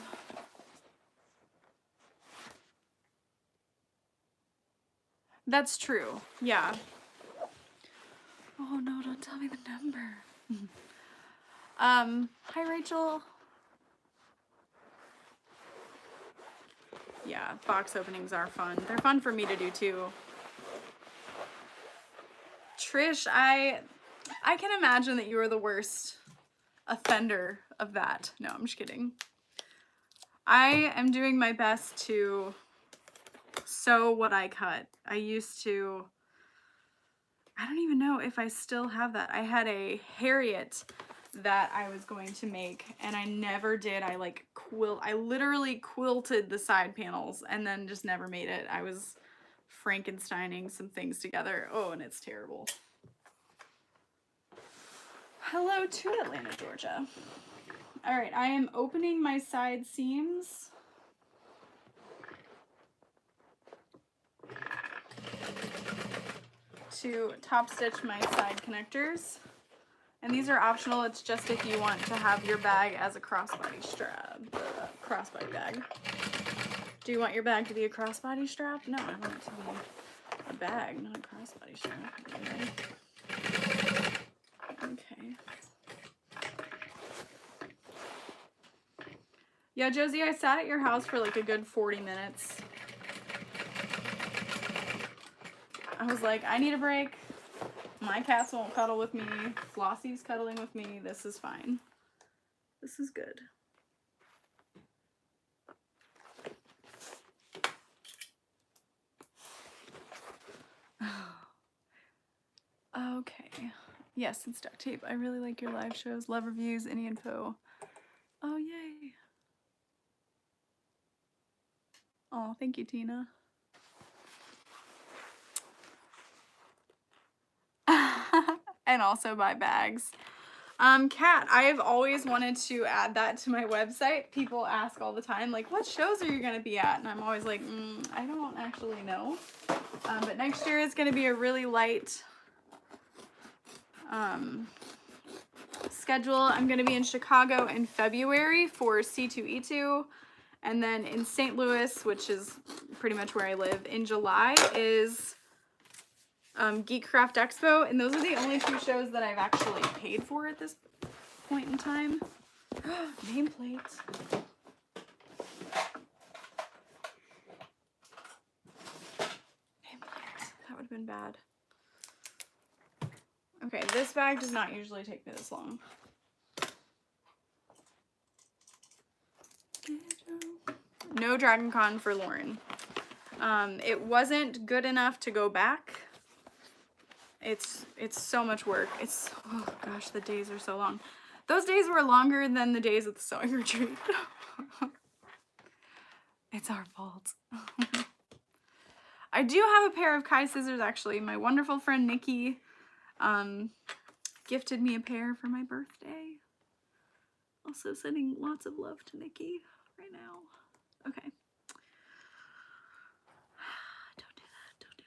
That's true, yeah. Oh no, don't tell me the number. Hi Rachel. Yeah, box openings are fun. They're fun for me to do too. Trish, I can imagine that you are the worst offender of that. No, I'm just kidding. I am doing my best to sew what I cut. I used to, I don't even know if I still have that. I had a Harriet that I was going to make, and I never did. I literally quilted the side panels and then just never made it. I was Frankensteining some things together. Oh, and it's terrible. Hello to Atlanta, Georgia. All right, I am opening my side seams. To top stitch my side connectors. And these are optional. It's just if you want to have your bag as a crossbody strap, crossbody bag. Do you want your bag to be a crossbody strap? No, I want it to be a bag, not a crossbody strap. Okay. Yeah, Josie, I sat at your house for like a good 40 minutes. I was like, I need a break. My cats won't cuddle with me. Flossie's cuddling with me. This is fine. This is good. Okay. Yes, it's duct tape. I really like your live shows. Love reviews. Any info? Oh, yay. Oh, thank you, Tina. And also buy bags. Kat, I've always wanted to add that to my website. People ask all the time, like, what shows are you going to be at? And I'm always like, I don't actually know. But next year is going to be a really light schedule. I'm going to be in Chicago in February for C2E2. And then in St. Louis, which is pretty much where I live, in July is Geek Craft Expo. And those are the only two shows that I've actually paid for at this point in time. Nameplate. That would have been bad. Okay, this bag does not usually take me this long. No Dragon Con for Lauren. It wasn't good enough to go back. It's so much work. Oh gosh, the days are so long. Those days were longer than the days at the sewing retreat. It's our fault. I do have a pair of Kai scissors actually. My wonderful friend Nikki gifted me a pair for my birthday. Also sending lots of love to Nikki right now. Okay. Don't do that. Don't do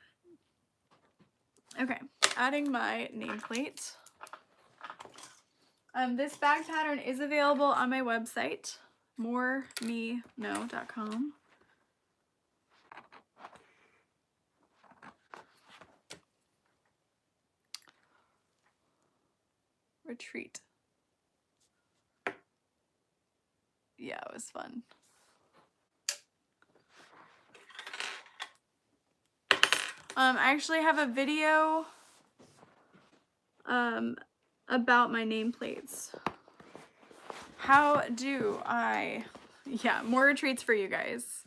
it. Okay. Adding my nameplate. This bag pattern is available on my website, moremeknow.com. Retreat. Yeah, it was fun. I actually have a video about my nameplates. How do I... Yeah, more retreats for you guys.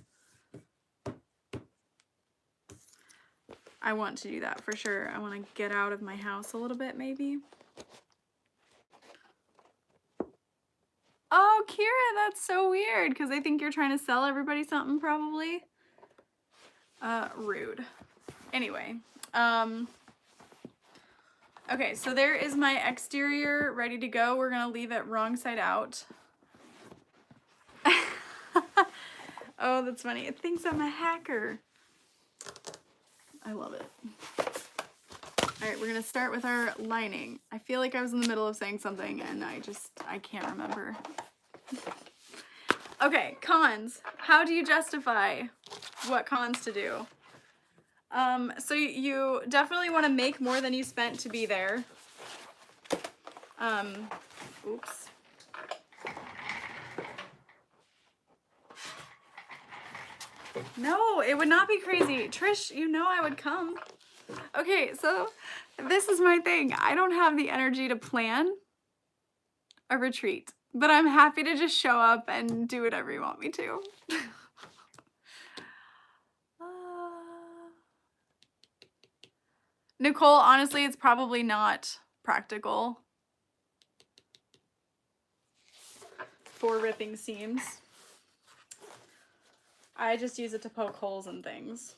I want to do that for sure. I want to get out of my house a little bit, maybe. Oh, Kira, that's so weird, because I think you're trying to sell everybody something, probably. Rude. Anyway, okay, so there is my exterior ready to go. We're gonna leave it wrong side out. Oh, that's funny. It thinks I'm a hacker. I love it. All right, we're gonna start with our lining. I feel like I was in the middle of saying something and I can't remember. Okay, cons. How do you justify what cons to do? So you definitely want to make more than you spent to be there. Oops. No, it would not be crazy. Trish, you know I would come. Okay, so this is my thing. I don't have the energy to plan a retreat, but I'm happy to just show up and do whatever you want me to. Nicole, honestly, it's probably not practical for ripping seams. I just use it to poke holes in things.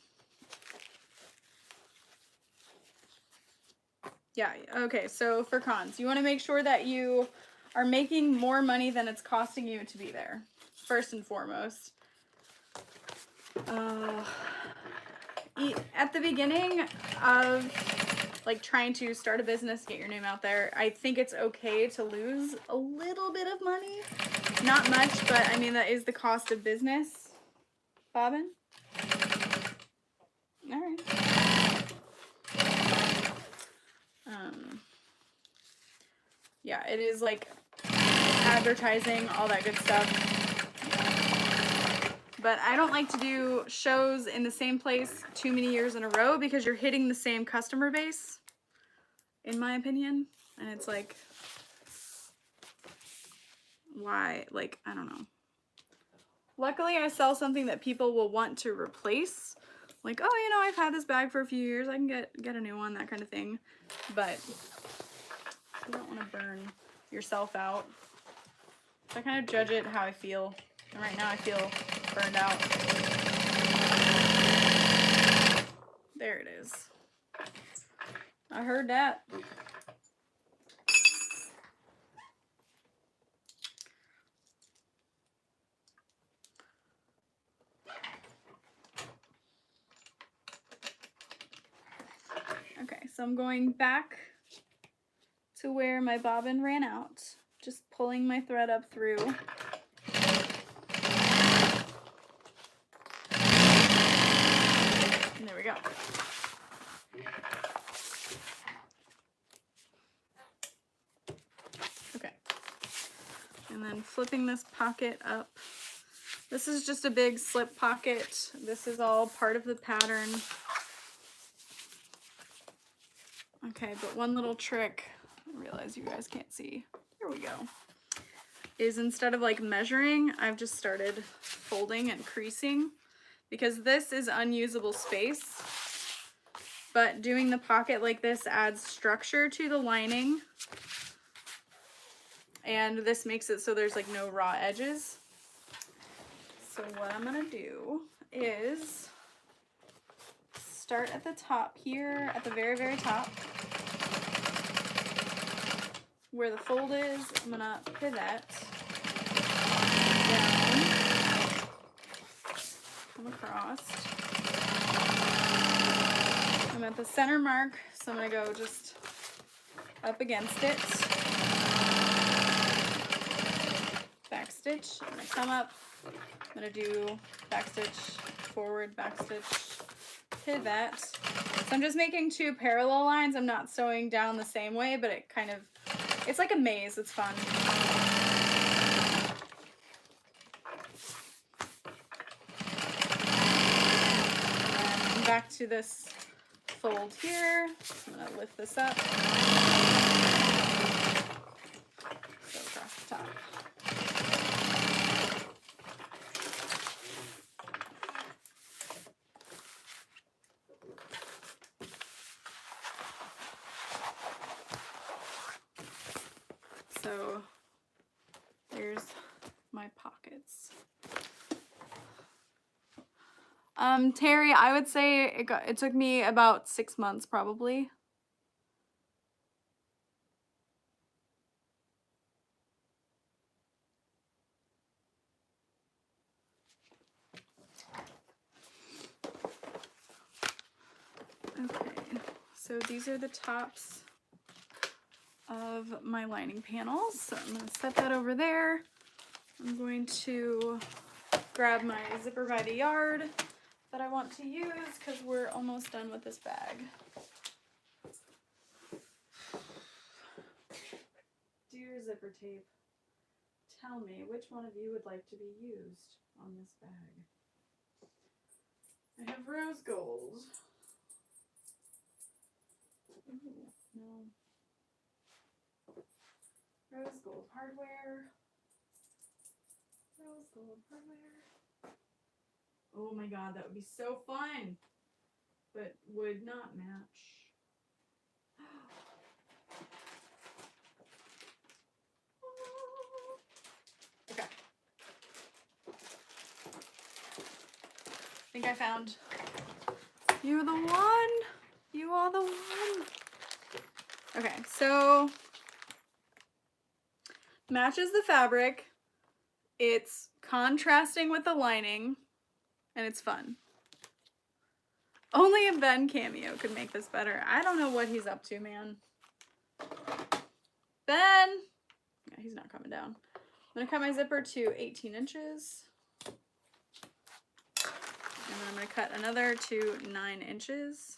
Yeah, okay, so for cons, you want to make sure that you are making more money than it's costing you to be there, first and foremost. At the beginning of like trying to start a business, get your name out there, I think it's okay to lose a little bit of money. Not much, but I mean, that is the cost of business. Bobbin? All right. Yeah, it is like advertising, all that good stuff. but I don't like to do shows in the same place too many years in a row because you're hitting the same customer base, in my opinion. And it's like, why? Like, I don't know. Luckily, I sell something that people will want to replace. Like, oh, you know, I've had this bag for a few years. I can get a new one, that kind of thing. But you don't want to burn yourself out. So I kind of judge it how I feel. And right now I feel burned out. There it is. I heard that. Okay, so I'm going back to where my bobbin ran out. Just pulling my thread up through. And there we go. Okay. And then flipping this pocket up. This is just a big slip pocket. This is all part of the pattern. Okay, but one little trick, I realize you guys can't see. Here we go. Is instead of like measuring, I've just started folding and creasing because this is unusable space. But doing the pocket like this adds structure to the lining. And this makes it so there's like no raw edges. So what I'm gonna do is start at the top here, at the very, very top. Where the fold is, I'm gonna pivot down, come across. I'm at the center mark, so I'm gonna go just up against it. Back stitch, I'm gonna come up, I'm gonna do back stitch, forward, back stitch, pivot. So I'm just making two parallel lines. I'm not sewing down the same way, but it kind of, it's like a maze. It's fun. And back to this fold here. I'm going to lift this up. So across the top. So there's my pockets. Terry, I would say it took me about 6 months probably. Okay, so these are the tops of my lining panels. So I'm going to set that over there. I'm going to grab my zipper by the yard that I want to use because we're almost done with this bag. Dear zipper tape, tell me which one of you would like to be used on this bag. I have rose gold. Ooh, no. Rose gold hardware. Rose gold hardware. Oh my god, that would be so fun. But would not match. Okay. I think I found. You're the one. You are the one. Okay, so matches the fabric. It's contrasting with the lining, and it's fun. Only a Ben cameo could make this better. I don't know what he's up to, man. Ben! Yeah, he's not coming down. I'm gonna cut my zipper to 18 inches. And then I'm gonna cut another to 9 inches.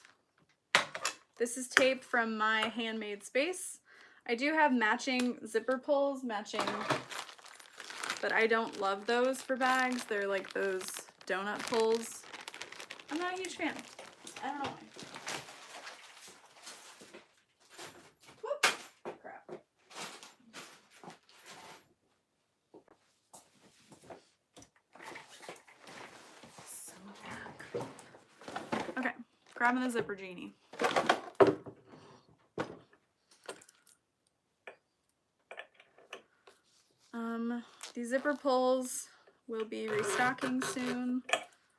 This is tape from my Handmade Space. I do have matching zipper pulls, but I don't love those for bags. They're like those donut pulls. I'm not a huge fan. I don't know why. Whoop. Crap. So back. Okay, grabbing the zipper genie. These zipper pulls will be restocking soon.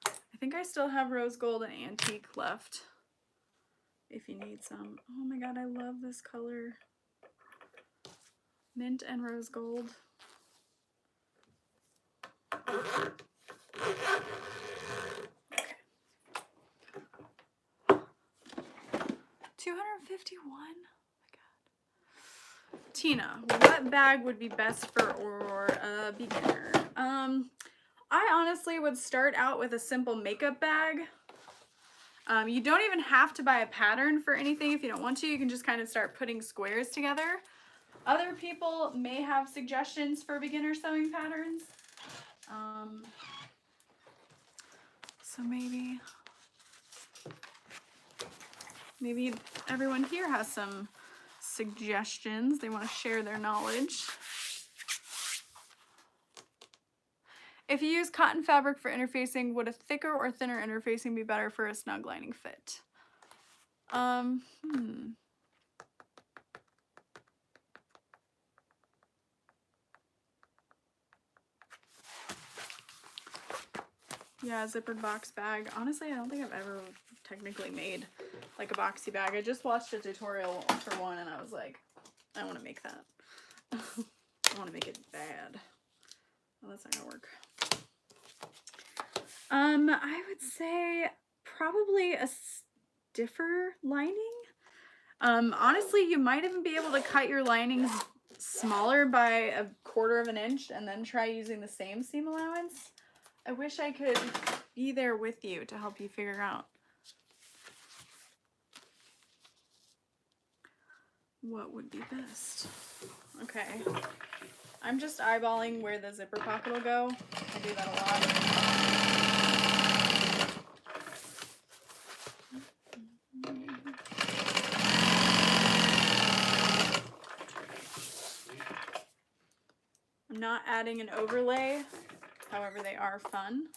I think I still have rose gold and antique left if you need some. Oh my god, I love this color. Mint and rose gold. Okay. 251? Tina, what bag would be best for a beginner? I honestly would start out with a simple makeup bag. You don't even have to buy a pattern for anything if you don't want to. You can just kind of start putting squares together. Other people may have suggestions for beginner sewing patterns. So maybe everyone here has some suggestions. They want to share their knowledge. If you use cotton fabric for interfacing, would a thicker or thinner interfacing be better for a snug lining fit? Yeah, zippered box bag. Honestly, I don't think I've ever technically made like a boxy bag. I just watched a tutorial for one and I was like, I want to make that. I want to make it bad. Well, that's not gonna work. I would say probably a stiffer lining. Honestly, you might even be able to cut your linings smaller by 1/4 of an inch and then try using the same seam allowance. I wish I could be there with you to help you figure out what would be best. Okay. I'm just eyeballing where the zipper pocket will go. I do that a lot. I'm not adding an overlay, however they are fun.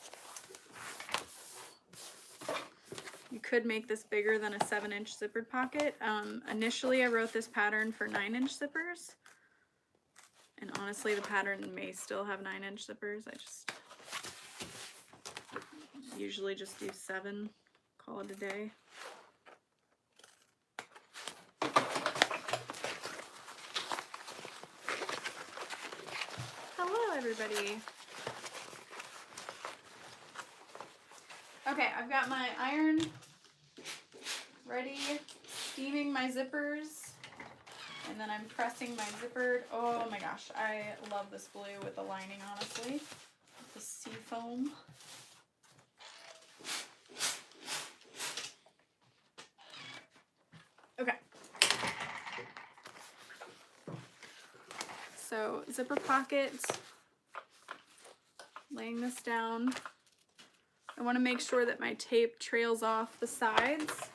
You could make this bigger than a 7-inch zippered pocket. Initially I wrote this pattern for 9-inch zippers. And honestly, the pattern may still have 9-inch zippers. I just usually just do 7, call it a day. Hello, everybody. Okay, I've got my iron ready, steaming my zippers, and then I'm pressing my zippered. Oh my gosh, I love this blue with the lining, honestly. The sea foam. Okay. So, zipper pockets, laying this down. I want to make sure that my tape trails off the sides.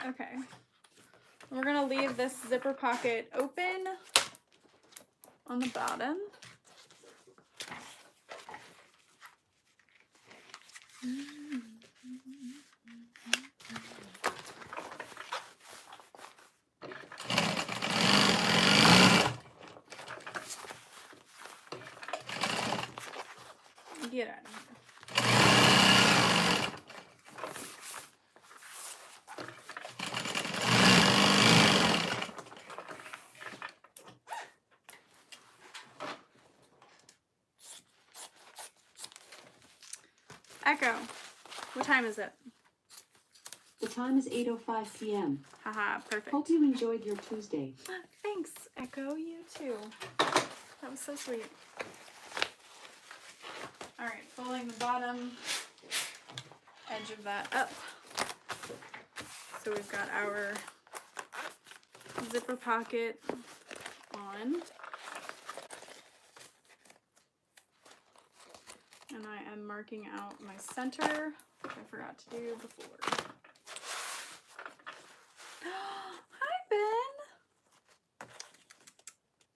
Okay, we're gonna leave this zipper pocket open on the bottom. Get out of here. Echo. What time is it? The time is 8:05 p.m. Haha, perfect. Hope you enjoyed your Tuesday. Thanks, Echo. You too. That was so sweet. Alright, folding the bottom edge of that up. So we've got our zipper pocket on. And I am marking out my center, which I forgot to do before. Hi, Ben.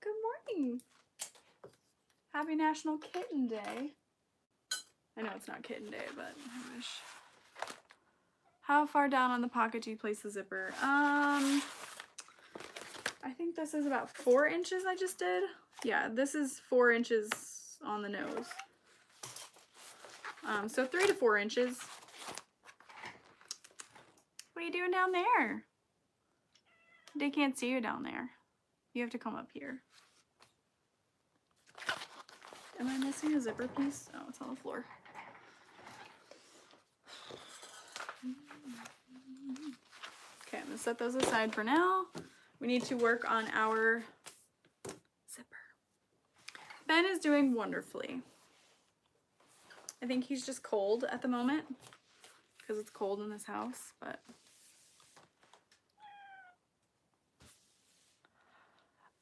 Good morning. Happy National Kitten Day. I know it's not Kitten Day, but I wish. How far down on the pocket do you place the zipper? I think this is about 4 inches I just did. Yeah, this is 4 inches on the nose. So 3 to 4 inches. What are you doing down there? They can't see you down there. You have to come up here. Am I missing a zipper piece? Oh, it's on the floor. Okay, I'm gonna set those aside for now. We need to work on our zipper. Ben is doing wonderfully. I think he's just cold at the moment because it's cold in this house, but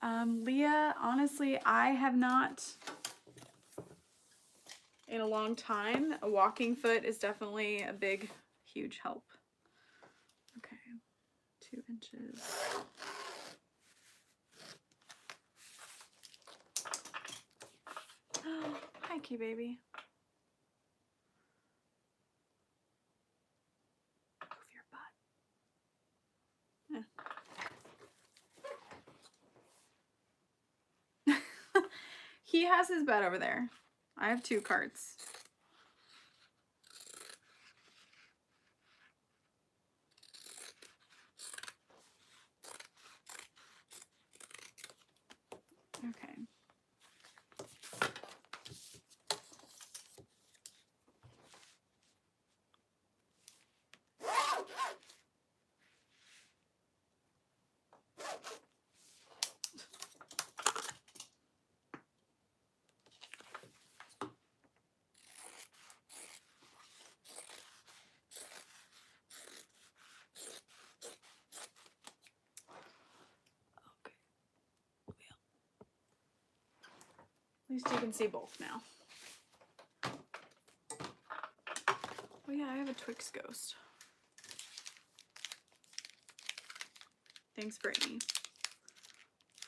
Leah, honestly, I have not in a long time. A walking foot is definitely a big, huge help. Okay, 2 inches. Hi, Key Baby. Move your butt. He has his bed over there. I have 2 carts. Okay. At least you can see both now. Oh yeah, I have a Twix ghost. Thanks, Brittany,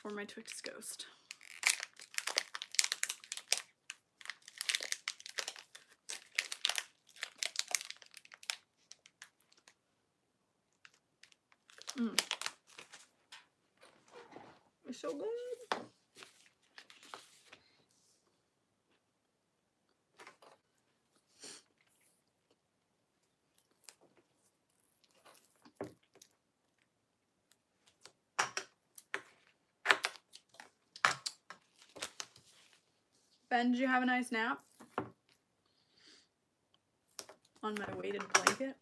for my Twix ghost. It's so good. Ben, did you have a nice nap? On my weighted blanket?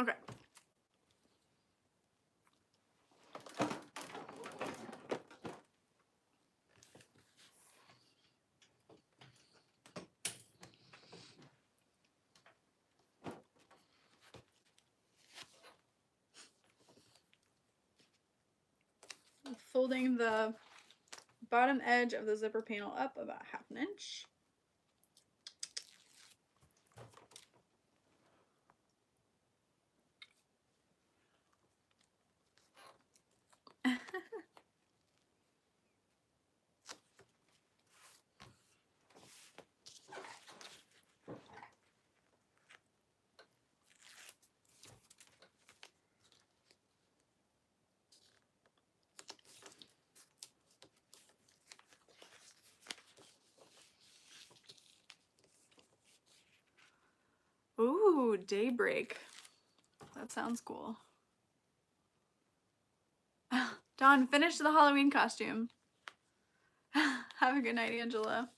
Okay. Folding the bottom edge of the zipper panel up about 1/2 inch. Ooh, Daybreak. That sounds cool. Dawn, finish the Halloween costume. Have a good night, Angela.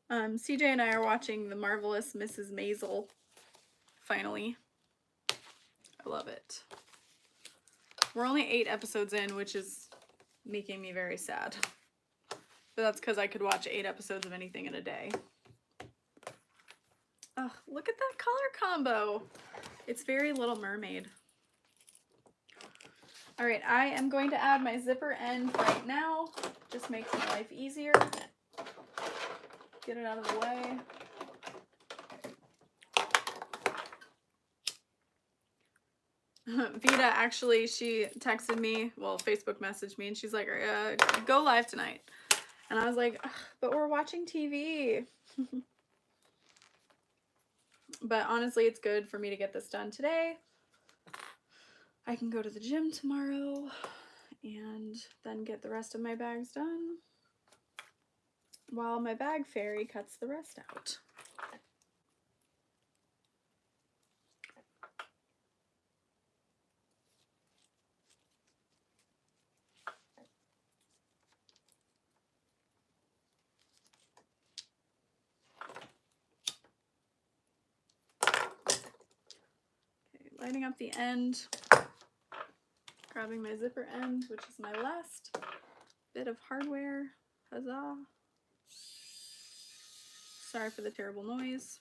CJ and I are watching The Marvelous Mrs. Maisel. Finally. I love it. We're only 8 episodes in, which is making me very sad. But that's because I could watch 8 episodes of anything in a day. Oh, look at that color combo. It's very Little Mermaid. All right, I am going to add my zipper end right now. Just makes my life easier. Get it out of the way. Vita, actually, she texted me, well, Facebook messaged me, and she's like, go live tonight. And I was like, but we're watching TV. But honestly, it's good for me to get this done today. I can go to the gym tomorrow and then get the rest of my bags done while my bag fairy cuts the rest out. Okay, lighting up the end, grabbing my zipper end, which is my last bit of hardware. Huzzah. Sorry for the terrible noise.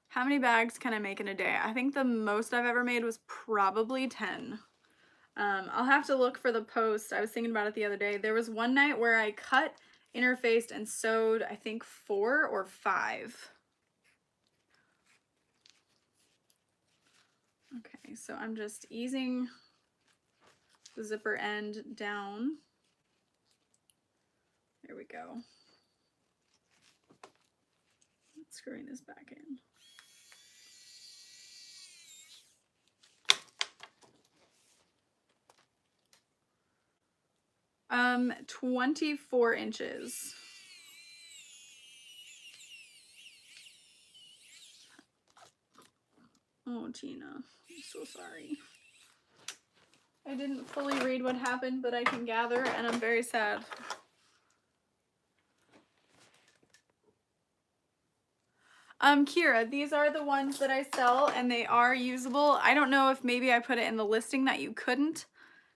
How many bags can I make in a day? I think the most I've ever made was probably 10. I'll have to look for the post. I was thinking about it the other day. There was one night where I cut, interfaced, and sewed, I think 4 or 5. Okay, so I'm just easing the zipper end down. There we go. Screwing this back in. 24 inches. Oh, Tina, I'm so sorry. I didn't fully read what happened, but I can gather, and I'm very sad. Kira, these are the ones that I sell, and they are usable. I don't know if maybe I put it in the listing that you couldn't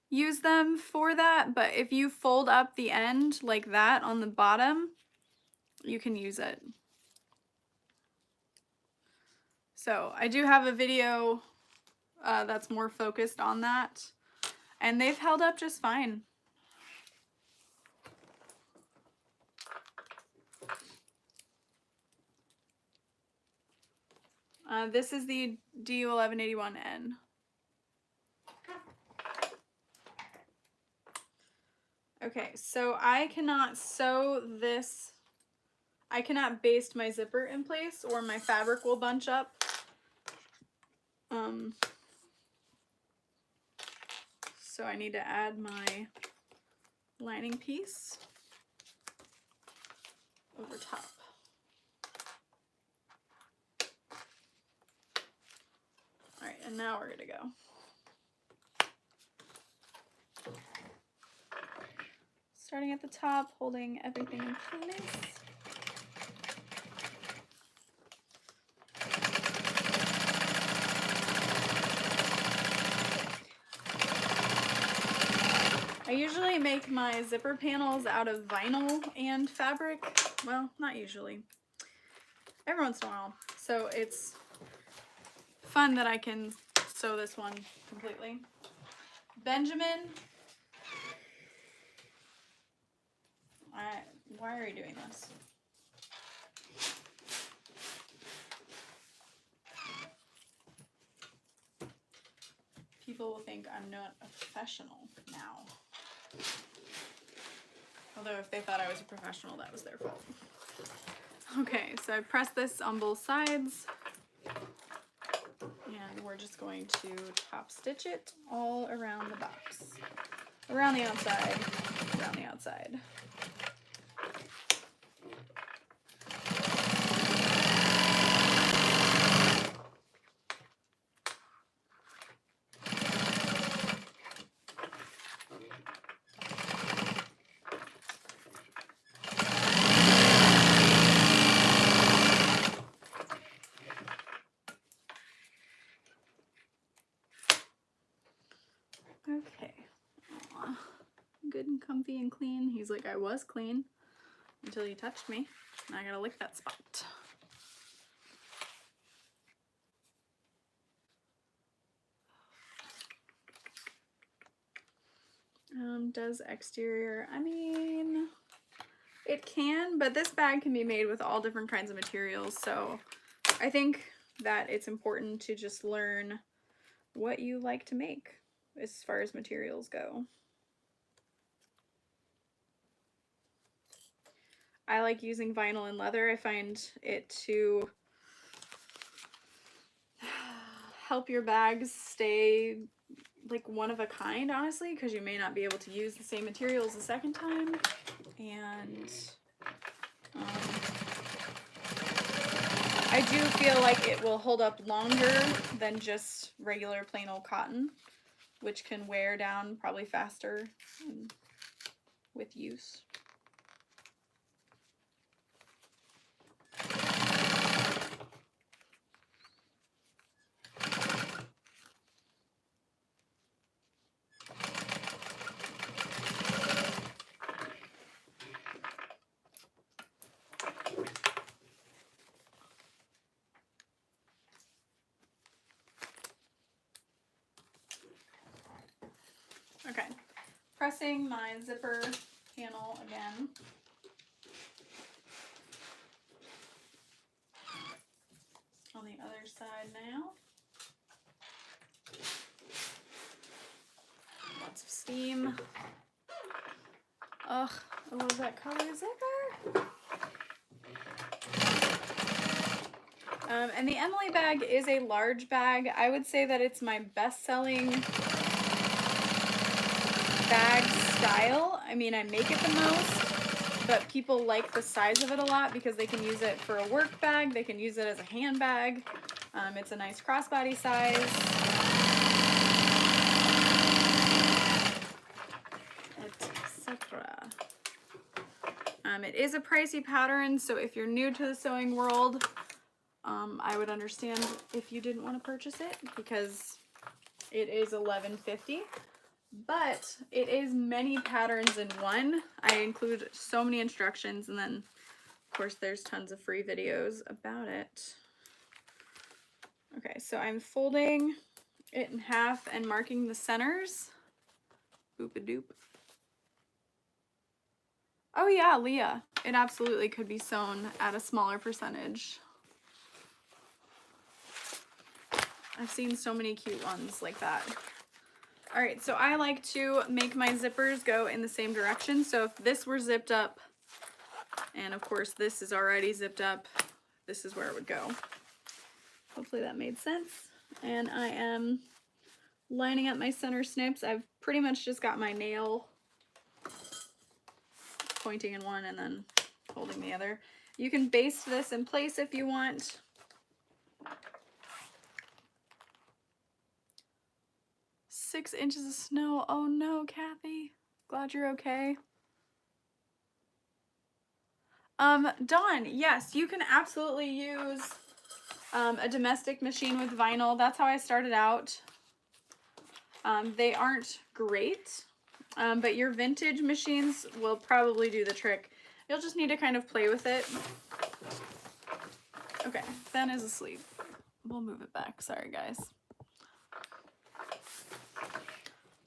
use them for that, but if you fold up the end like that on the bottom, you can use it. So I do have a video that's more focused on that, and they've held up just fine. This is the DU1181N. Okay, so I cannot sew this, I cannot baste my zipper in place or my fabric will bunch up. So I need to add my lining piece over top. All right, and now we're good to go. Starting at the top, holding everything in place. I usually make my zipper panels out of vinyl and fabric. Well, not usually. Every once in a while. So it's fun that I can sew this one completely. Benjamin, why are you doing this? people will think I'm not a professional now. Although if they thought I was a professional, that was their fault. Okay, so I pressed this on both sides. And we're just going to top stitch it all around the box. Around the outside, around the outside. Okay. Aww. Good and comfy and clean. He's like, I was clean until you touched me. Now I gotta lick that spot. Does exterior, I mean, it can, but this bag can be made with all different kinds of materials, so I think that it's important to just learn what you like to make as far as materials go. I like using vinyl and leather. I find it to help your bags stay like one of a kind, honestly, because you may not be able to use the same materials the second time. And I do feel like it will hold up longer than just regular plain old cotton, which can wear down probably faster with use. Okay, pressing my zipper panel again. On the other side now. Lots of steam. Ugh, I love that color zipper. And the Emily bag is a large bag. I would say that it's my best-selling bag style. I mean, I make it the most, but people like the size of it a lot because they can use it for a work bag, they can use it as a handbag. It's a nice crossbody size. Etc. It is a pricey pattern, so if you're new to the sewing world, I would understand if you didn't want to purchase it because it is $11.50. But it is many patterns in one. I include so many instructions, and then of course there's tons of free videos about it. Okay, so I'm folding it in half and marking the centers. Boop-a-doop. Oh yeah, Leah. It absolutely could be sewn at a smaller percentage. I've seen so many cute ones like that. All right, so I like to make my zippers go in the same direction. So if this were zipped up, and of course this is already zipped up, this is where it would go. Hopefully that made sense. And I am lining up my center snips. I've pretty much just got my nail pointing in one and then holding the other. You can baste this in place if you want. Six inches of snow. Oh no, Kathy. Glad you're okay. Dawn, yes, you can absolutely use a domestic machine with vinyl. That's how I started out. They aren't great, but your vintage machines will probably do the trick. You'll just need to kind of play with it. Okay, Ben is asleep. We'll move it back. Sorry, guys.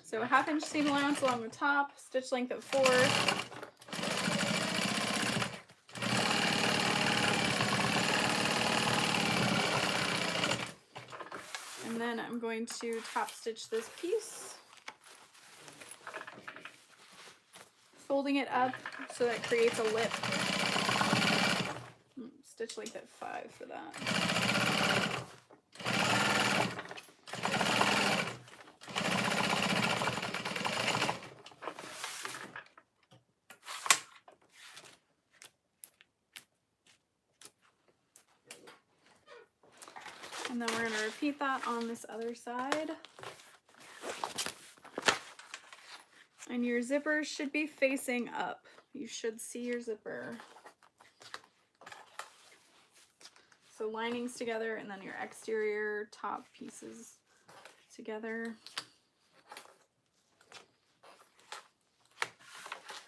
So a 1/2 inch seam allowance along the top, stitch length of 4. And then I'm going to top stitch this piece, folding it up so that it creates a lip. Stitch length at 5 for that. And then we're going to repeat that on this other side. And your zipper should be facing up. You should see your zipper. So linings together and then your exterior top pieces together.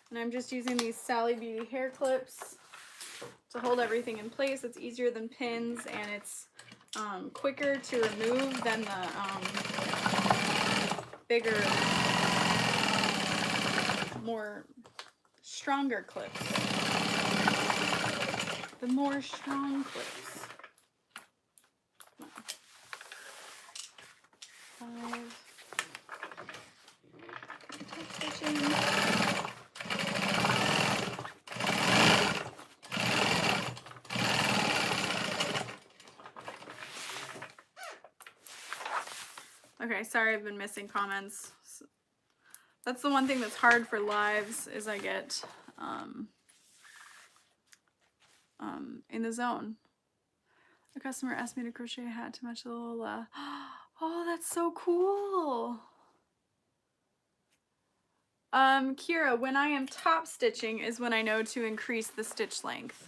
And I'm just using these Sally Beauty hair clips to hold everything in place. It's easier than pins and it's quicker to remove than the bigger, more stronger clips. The more strong clips. 5. Top stitching. Okay, sorry I've been missing comments. That's the one thing that's hard for lives is I get in the zone. A customer asked me to crochet a hat to match the Lola. Oh, that's so cool. Kira, when I am top stitching is when I know to increase the stitch length.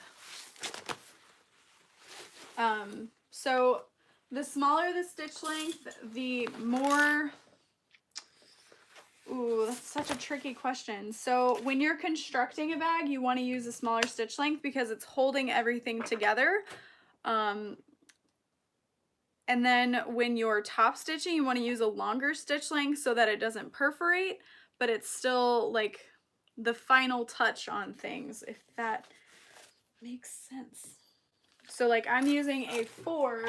So the smaller the stitch length, the more, ooh, that's such a tricky question. So when you're constructing a bag, you want to use a smaller stitch length because it's holding everything together. And then when you're top stitching, you want to use a longer stitch length so that it doesn't perforate, but it's still like the final touch on things, if that makes sense. So like I'm using a 4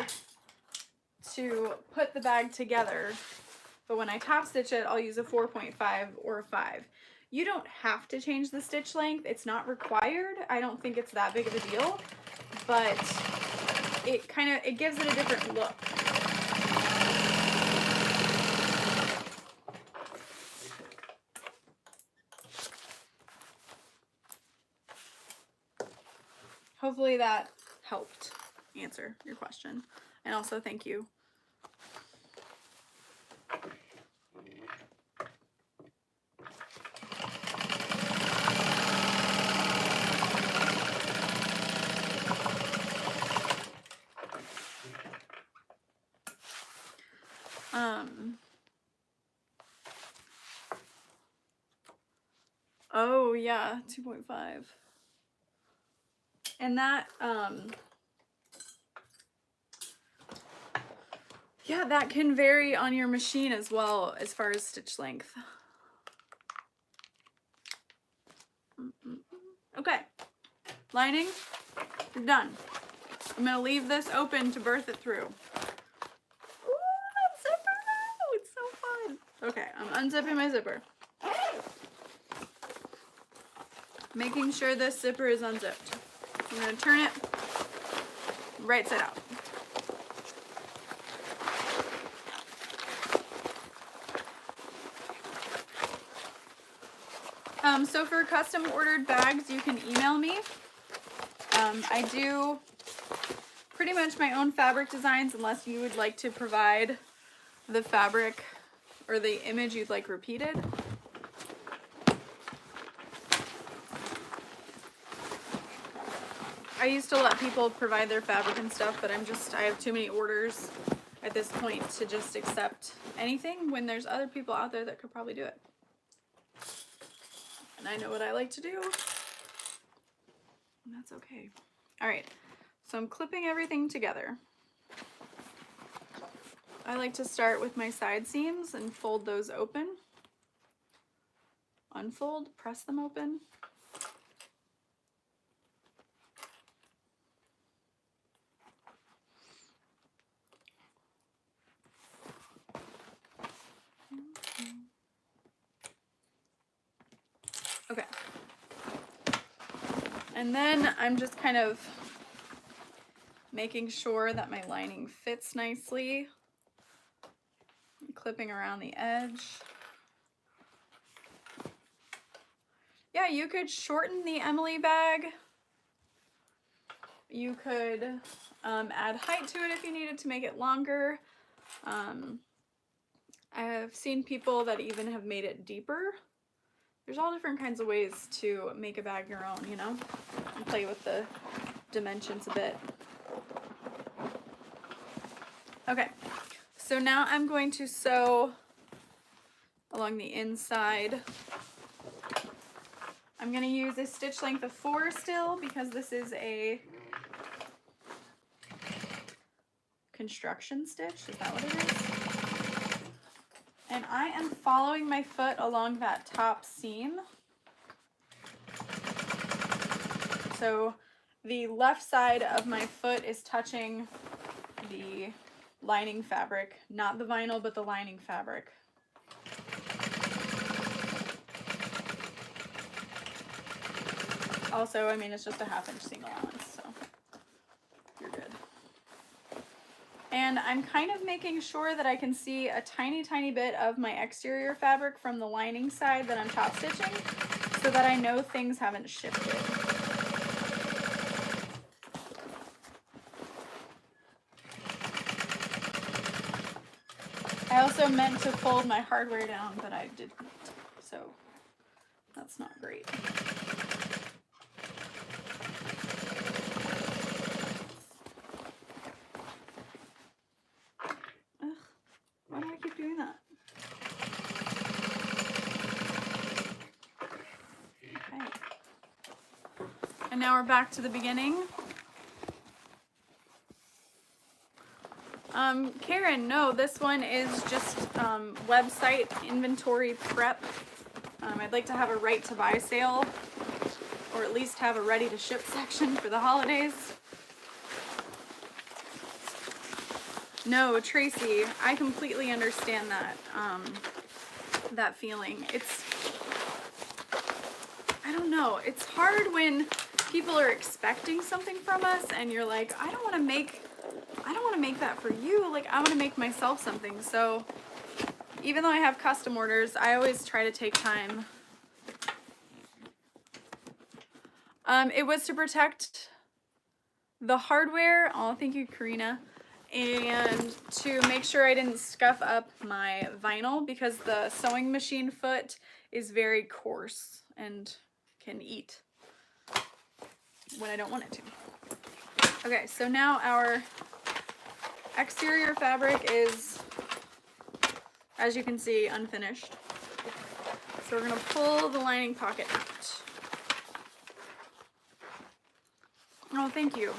to put the bag together, but when I top stitch it, I'll use a 4.5 or a 5. You don't have to change the stitch length. It's not required. I don't think it's that big of a deal, but it gives it a different look. Hopefully that helped answer your question. And also thank you. Oh yeah, 2.5. And that, yeah, that can vary on your machine as well as far as stitch length. Okay, lining, you're done. I'm gonna leave this open to birth it through. Ooh, that zipper now, it's so fun. Okay, I'm unzipping my zipper. Making sure this zipper is unzipped. I'm gonna turn it right side out. So for custom ordered bags, you can email me. I do pretty much my own fabric designs unless you would like to provide the fabric or the image you'd like repeated. I used to let people provide their fabric and stuff, but I have too many orders at this point to just accept anything when there's other people out there that could probably do it. And I know what I like to do, and that's okay. All right, so I'm clipping everything together. I like to start with my side seams and fold those open. Unfold, press them open. Okay. And then I'm just kind of making sure that my lining fits nicely. Clipping around the edge. Yeah, you could shorten the Emily bag. You could add height to it if you needed to make it longer. I've seen people that even have made it deeper. There's all different kinds of ways to make a bag your own, you know, and play with the dimensions a bit. Okay, so now I'm going to sew along the inside. I'm going to use a stitch length of 4 still because this is a construction stitch. Is that what it is? And I am following my foot along that top seam. So the left side of my foot is touching the lining fabric, not the vinyl, but the lining fabric. Also, I mean, it's just a 1/2 inch seam allowance, so you're good. And I'm kind of making sure that I can see a tiny, tiny bit of my exterior fabric from the lining side that I'm top stitching so that I know things haven't shifted. I also meant to fold my hardware down, but I didn't, so that's not great. Ugh, why do I keep doing that? Okay. And now we're back to the beginning. Karen, no, this one is just website inventory prep. I'd like to have a right to buy sale, or at least have a ready to ship section for the holidays. No, Tracy, I completely understand that, that feeling. I don't know, it's hard when people are expecting something from us and you're like, I don't want to make that for you, like I want to make myself something. So even though I have custom orders, I always try to take time. It was to protect the hardware, oh thank you Karina, and to make sure I didn't scuff up my vinyl because the sewing machine foot is very coarse and can eat when I don't want it to. Okay, so now our exterior fabric is, as you can see, unfinished. So we're going to pull the lining pocket out. Oh, thank you.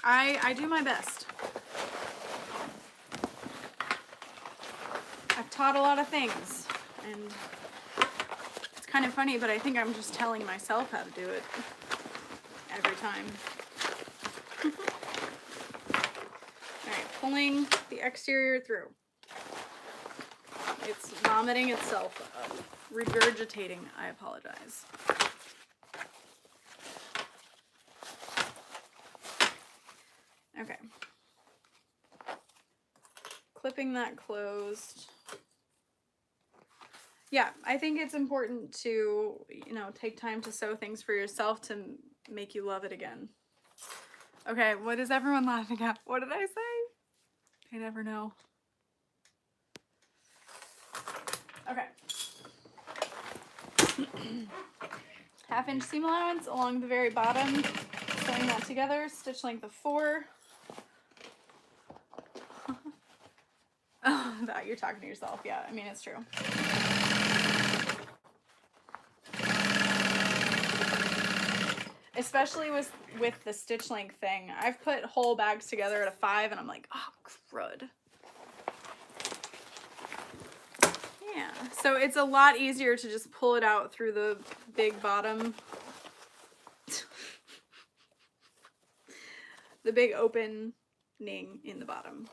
I do my best. I've taught a lot of things, and it's kind of funny, but I think I'm just telling myself how to do it every time. Alright, pulling the exterior through. It's vomiting itself up. Regurgitating, I apologize. Okay. Clipping that closed. Yeah, I think it's important to, you know, take time to sew things for yourself to make you love it again. Okay, what is everyone laughing at? What did I say? I never know. Okay. 1/2 inch seam allowance along the very bottom. Sewing that together, stitch length of 4. Oh, that you're talking to yourself. Yeah, I mean, it's true. Especially with the stitch length thing. I've put whole bags together at a 5 and I'm like, oh, crud. Yeah, so it's a lot easier to just pull it out through the big bottom. The big opening in the bottom.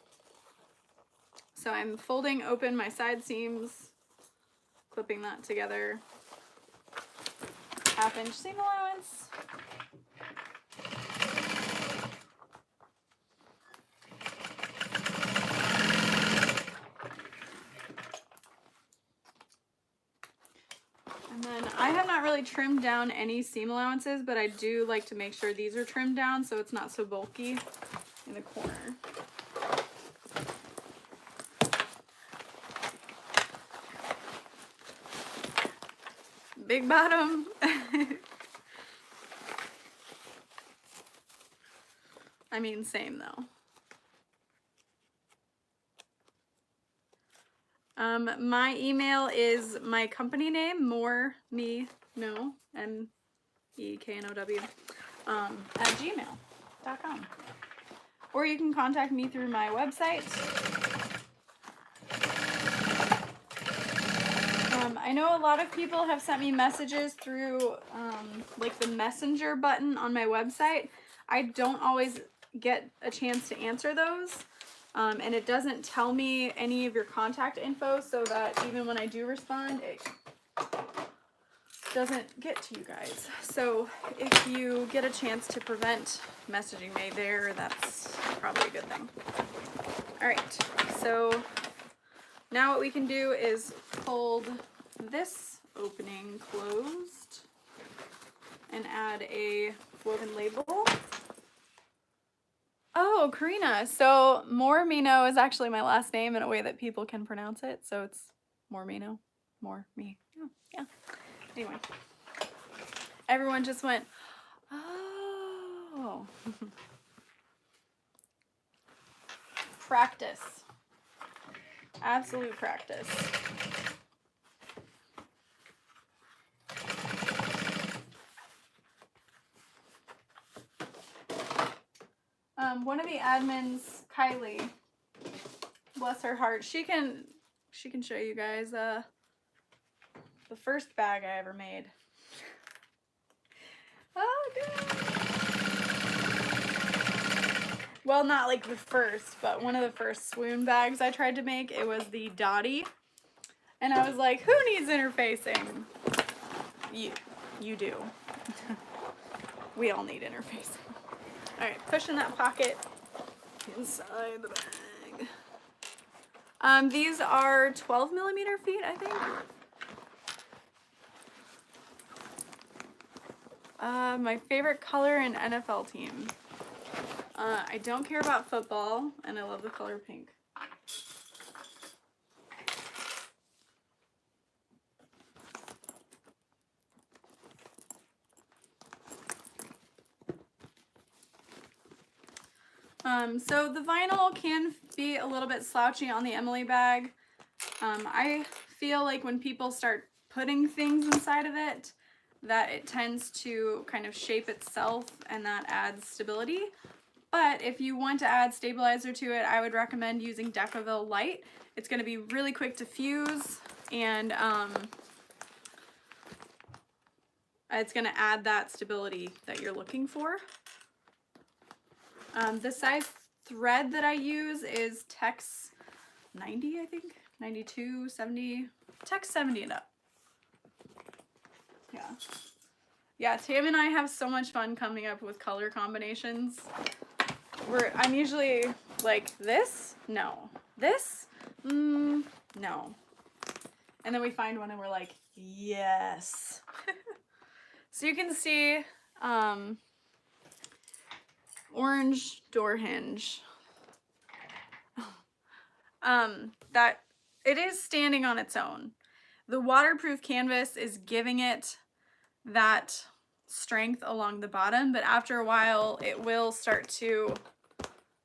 So I'm folding open my side seams, clipping that together. 1/2 inch seam allowance. And then I have not really trimmed down any seam allowances, but I do like to make sure these are trimmed down so it's not so bulky in the corner. Big bottom. I mean, same though. My email is my company name, MEKNOW, at gmail.com. Or you can contact me through my website. I know a lot of people have sent me messages through like the messenger button on my website. I don't always get a chance to answer those. And it doesn't tell me any of your contact info, so that even when I do respond, it doesn't get to you guys. So if you get a chance to prevent messaging me there, that's probably a good thing. All right, so now what we can do is fold this opening closed and add a woven label. Oh, Karina. So Mormino is actually my last name in a way that people can pronounce it. So it's Mormino. More me. Yeah. Anyway. Everyone just went, oh. Practice. Absolute practice. One of the admins, Kylie, bless her heart, she can show you guys the first bag I ever made. Oh, good. Well, not like the first, but one of the first swoon bags I tried to make, it was the Dottie. And I was like, who needs interfacing? You do. We all need interfacing. All right, push in that pocket inside the bag. These are 12mm feet, I think. My favorite color in NFL team. I don't care about football, and I love the color pink. So the vinyl can be a little bit slouchy on the Emily bag. I feel like when people start putting things inside of it, that it tends to kind of shape itself, and that adds stability. But if you want to add stabilizer to it, I would recommend using Decaville Light. It's going to be really quick to fuse, and it's going to add that stability that you're looking for. The size thread that I use is Tex 90, I think. 92, 70, Tex 70 and up. Yeah. Yeah, Tam and I have so much fun coming up with color combinations. I'm usually like, this? No. This? No. And then we find one and we're like, yes. So you can see orange door hinge. That it is standing on its own. The waterproof canvas is giving it that strength along the bottom, but after a while it will start to,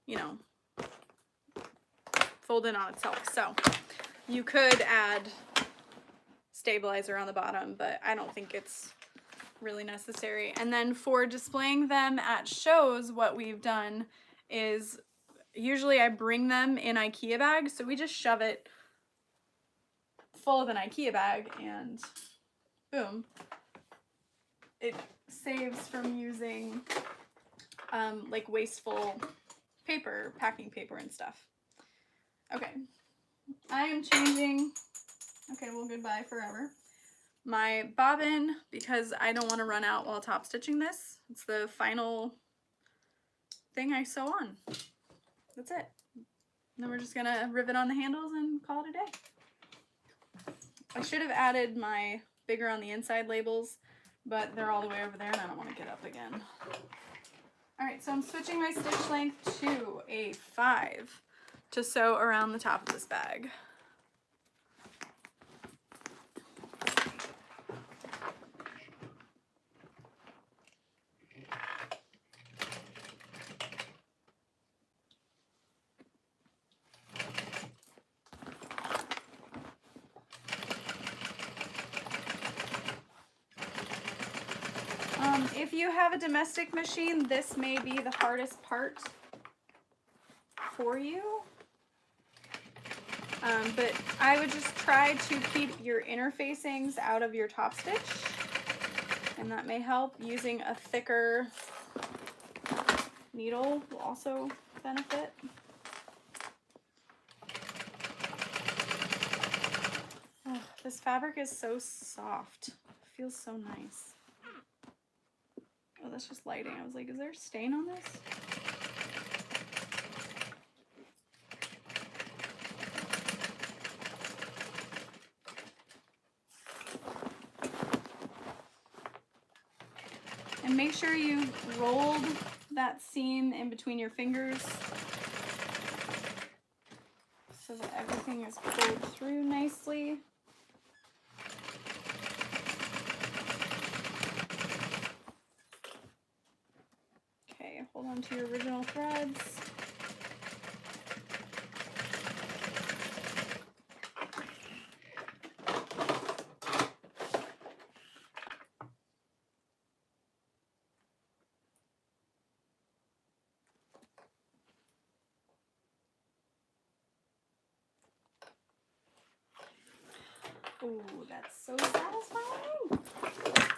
you know, fold in on itself. So you could add stabilizer on the bottom, but I don't think it's really necessary. And then for displaying them at shows, what we've done is usually I bring them in IKEA bags, so we just shove it full of an IKEA bag and boom. It saves from using like wasteful paper, packing paper and stuff. Okay, I am changing. Okay, well, goodbye forever. my bobbin because I don't want to run out while top stitching this. It's the final thing I sew on. That's it. And then we're just gonna rivet on the handles and call it a day. I should have added my bigger on the inside labels, but they're all the way over there and I don't want to get up again. Alright, so I'm switching my stitch length to a 5 to sew around the top of this bag. If you have a domestic machine, this may be the hardest part for you. But I would just try to keep your interfacings out of your top stitch, and that may help. Using a thicker needle will also benefit. Oh, this fabric is so soft. It feels so nice. Oh, that's just lighting. I was like, is there a stain on this? And make sure you rolled that seam in between your fingers so that everything is pulled through nicely. Okay, hold on to your original threads. Ooh, that's so satisfying. All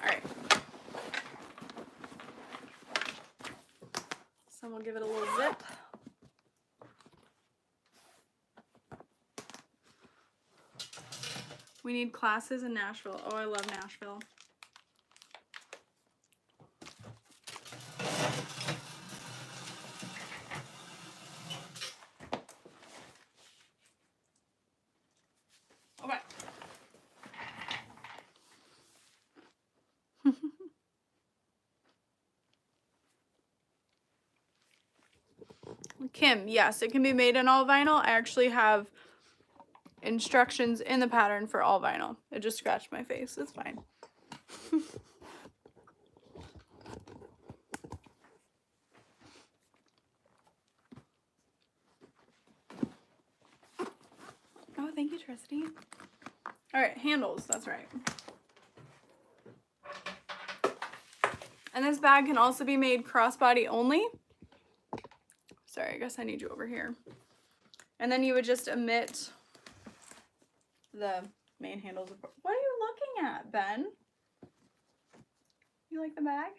right. So we'll give it a little zip. We need classes in Nashville. Oh, I love Nashville. Okay. Kim, yes, it can be made in all vinyl. I actually have instructions in the pattern for all vinyl. It just scratched my face. It's fine. Oh, thank you, Trusty. All right, handles. That's right. And this bag can also be made crossbody only. Sorry, I guess I need you over here. And then you would just omit the main handles. What are you looking at, Ben? You like the bag?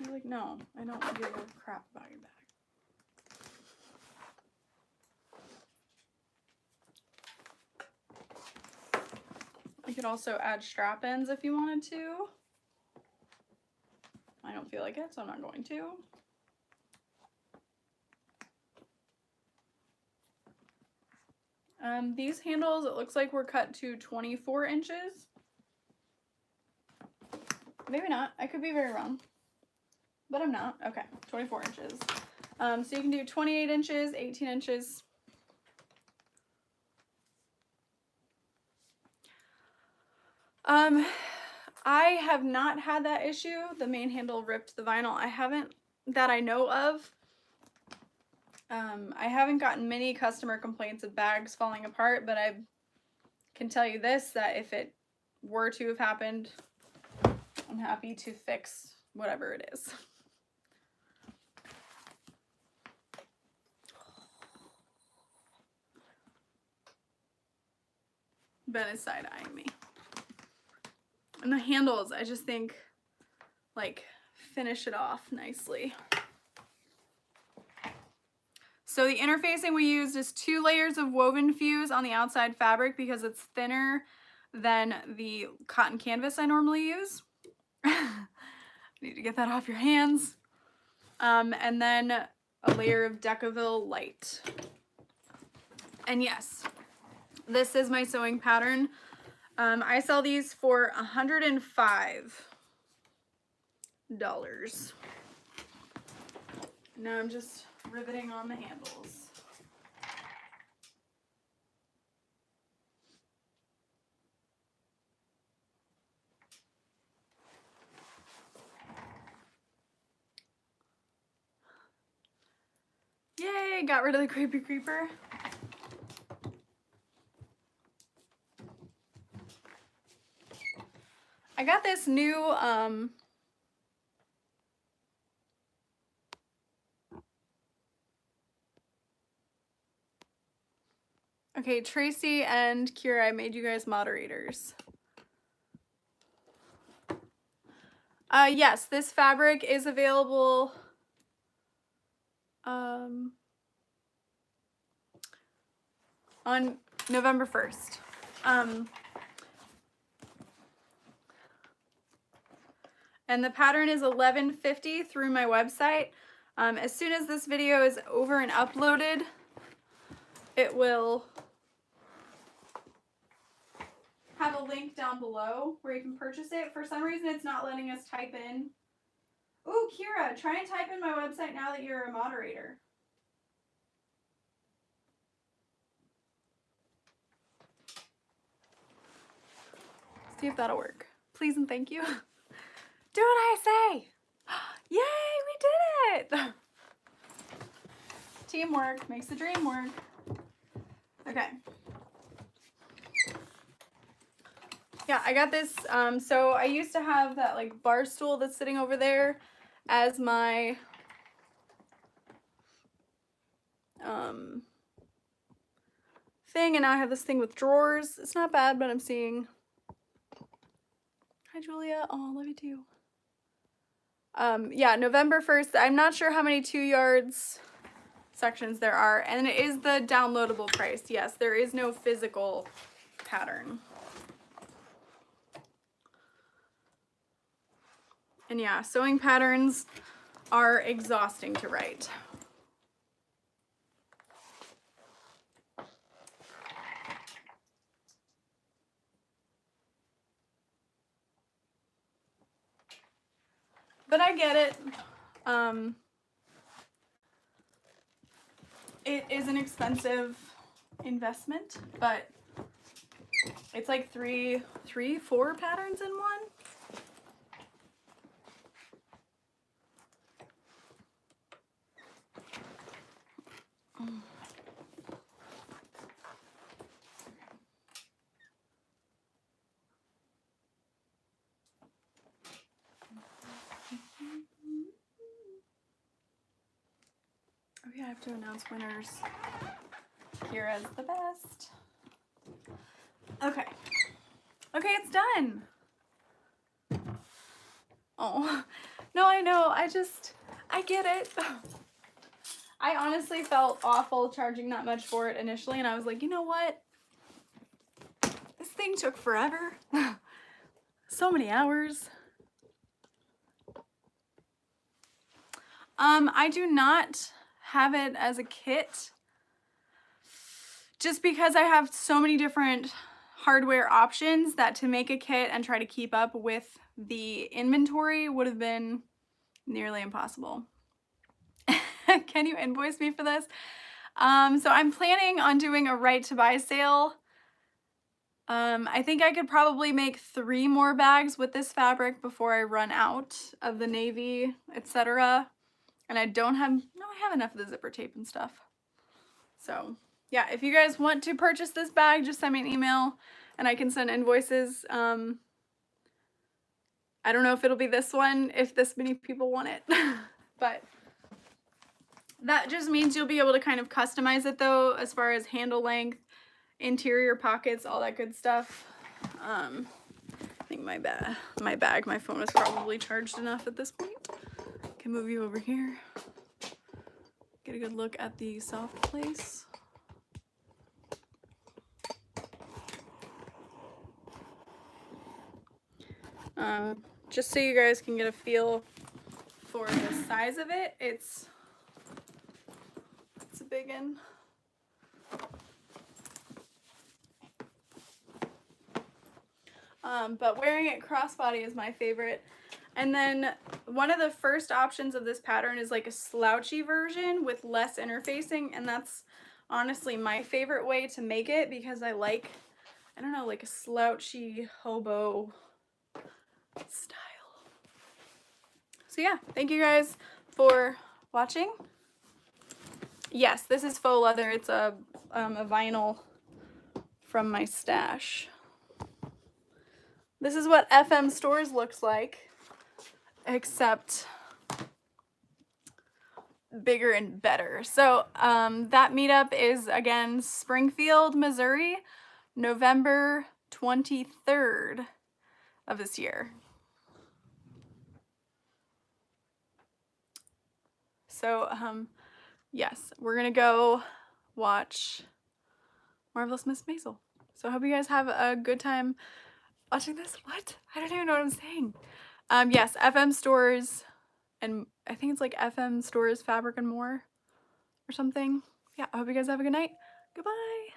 You're like, no, I don't give a crap about your bag. You could also add strap ends if you wanted to. I don't feel like it, so I'm not going to. These handles, it looks like were cut to 24 inches. Maybe not. I could be very wrong. But I'm not. Okay, 24 inches. So you can do 28 inches, 18 inches. I have not had that issue. The main handle ripped the vinyl. I haven't, that I know of. I haven't gotten many customer complaints of bags falling apart, but I can tell you this, that if it were to have happened, I'm happy to fix whatever it is. Ben is side-eyeing me. And the handles, I just think, like, finish it off nicely. So the interfacing we used is 2 layers of woven fuse on the outside fabric because it's thinner than the cotton canvas I normally use. Need to get that off your hands. And then a layer of Decaville light. And yes, this is my sewing pattern. I sell these for $105. Now I'm just riveting on the handles. Yay, got rid of the creepy creeper. I got this new okay, Tracy and Kira, I made you guys moderators. Yes, this fabric is available on November 1st. And the pattern is $11.50 through my website. As soon as this video is over and uploaded, it will have a link down below where you can purchase it. For some reason, it's not letting us type in. Ooh, Kira, try and type in my website now that you're a moderator. See if that'll work. Please and thank you. Do what I say. Yay, we did it. Teamwork makes the dream work. Okay. Yeah, I got this. So I used to have that like bar stool that's sitting over there as my thing, and now I have this thing with drawers. It's not bad, but I'm seeing. Hi, Julia. Oh, love you too. Yeah, November 1st. I'm not sure how many 2 yards sections there are, and it is the downloadable price. Yes, there is no physical pattern. And yeah, sewing patterns are exhausting to write. But I get it. It is an expensive investment, but it's like three, 4 patterns in one. Oh yeah, I have to announce winners. Kira's the best. Okay. Okay, it's done. Oh, no, I know. I get it. I honestly felt awful charging that much for it initially, and I was like, you know what? This thing took forever. So many hours. I do not have it as a kit just because I have so many different hardware options that to make a kit and try to keep up with the inventory would have been nearly impossible. Can you invoice me for this? So I'm planning on doing a right to buy sale. I think I could probably make 3 more bags with this fabric before I run out of the navy, etc. And I don't have, no, I have enough of the zipper tape and stuff. So yeah, if you guys want to purchase this bag, just send me an email and I can send invoices. I don't know if it'll be this one, if this many people want it, but that just means you'll be able to kind of customize it though, as far as handle length, interior pockets, all that good stuff. I think my phone is probably charged enough at this point. Can move you over here. get a good look at the soft place. Just so you guys can get a feel for the size of it, it's a big one. But wearing it crossbody is my favorite. And then one of the first options of this pattern is like a slouchy version with less interfacing, and that's honestly my favorite way to make it because I like, I don't know, like a slouchy hobo style. So yeah, thank you guys for watching. Yes, this is faux leather. It's a vinyl from my stash. This is what FM Stores looks like, except bigger and better. So that meetup is, again, Springfield, Missouri, November 23rd of this year. So yes, we're gonna go watch Marvelous Miss Maisel. So I hope you guys have a good time watching this. What? I don't even know what I'm saying. Yes, FM Stores, and I think it's like FM Stores Fabric and More or something. Yeah, I hope you guys have a good night. Goodbye.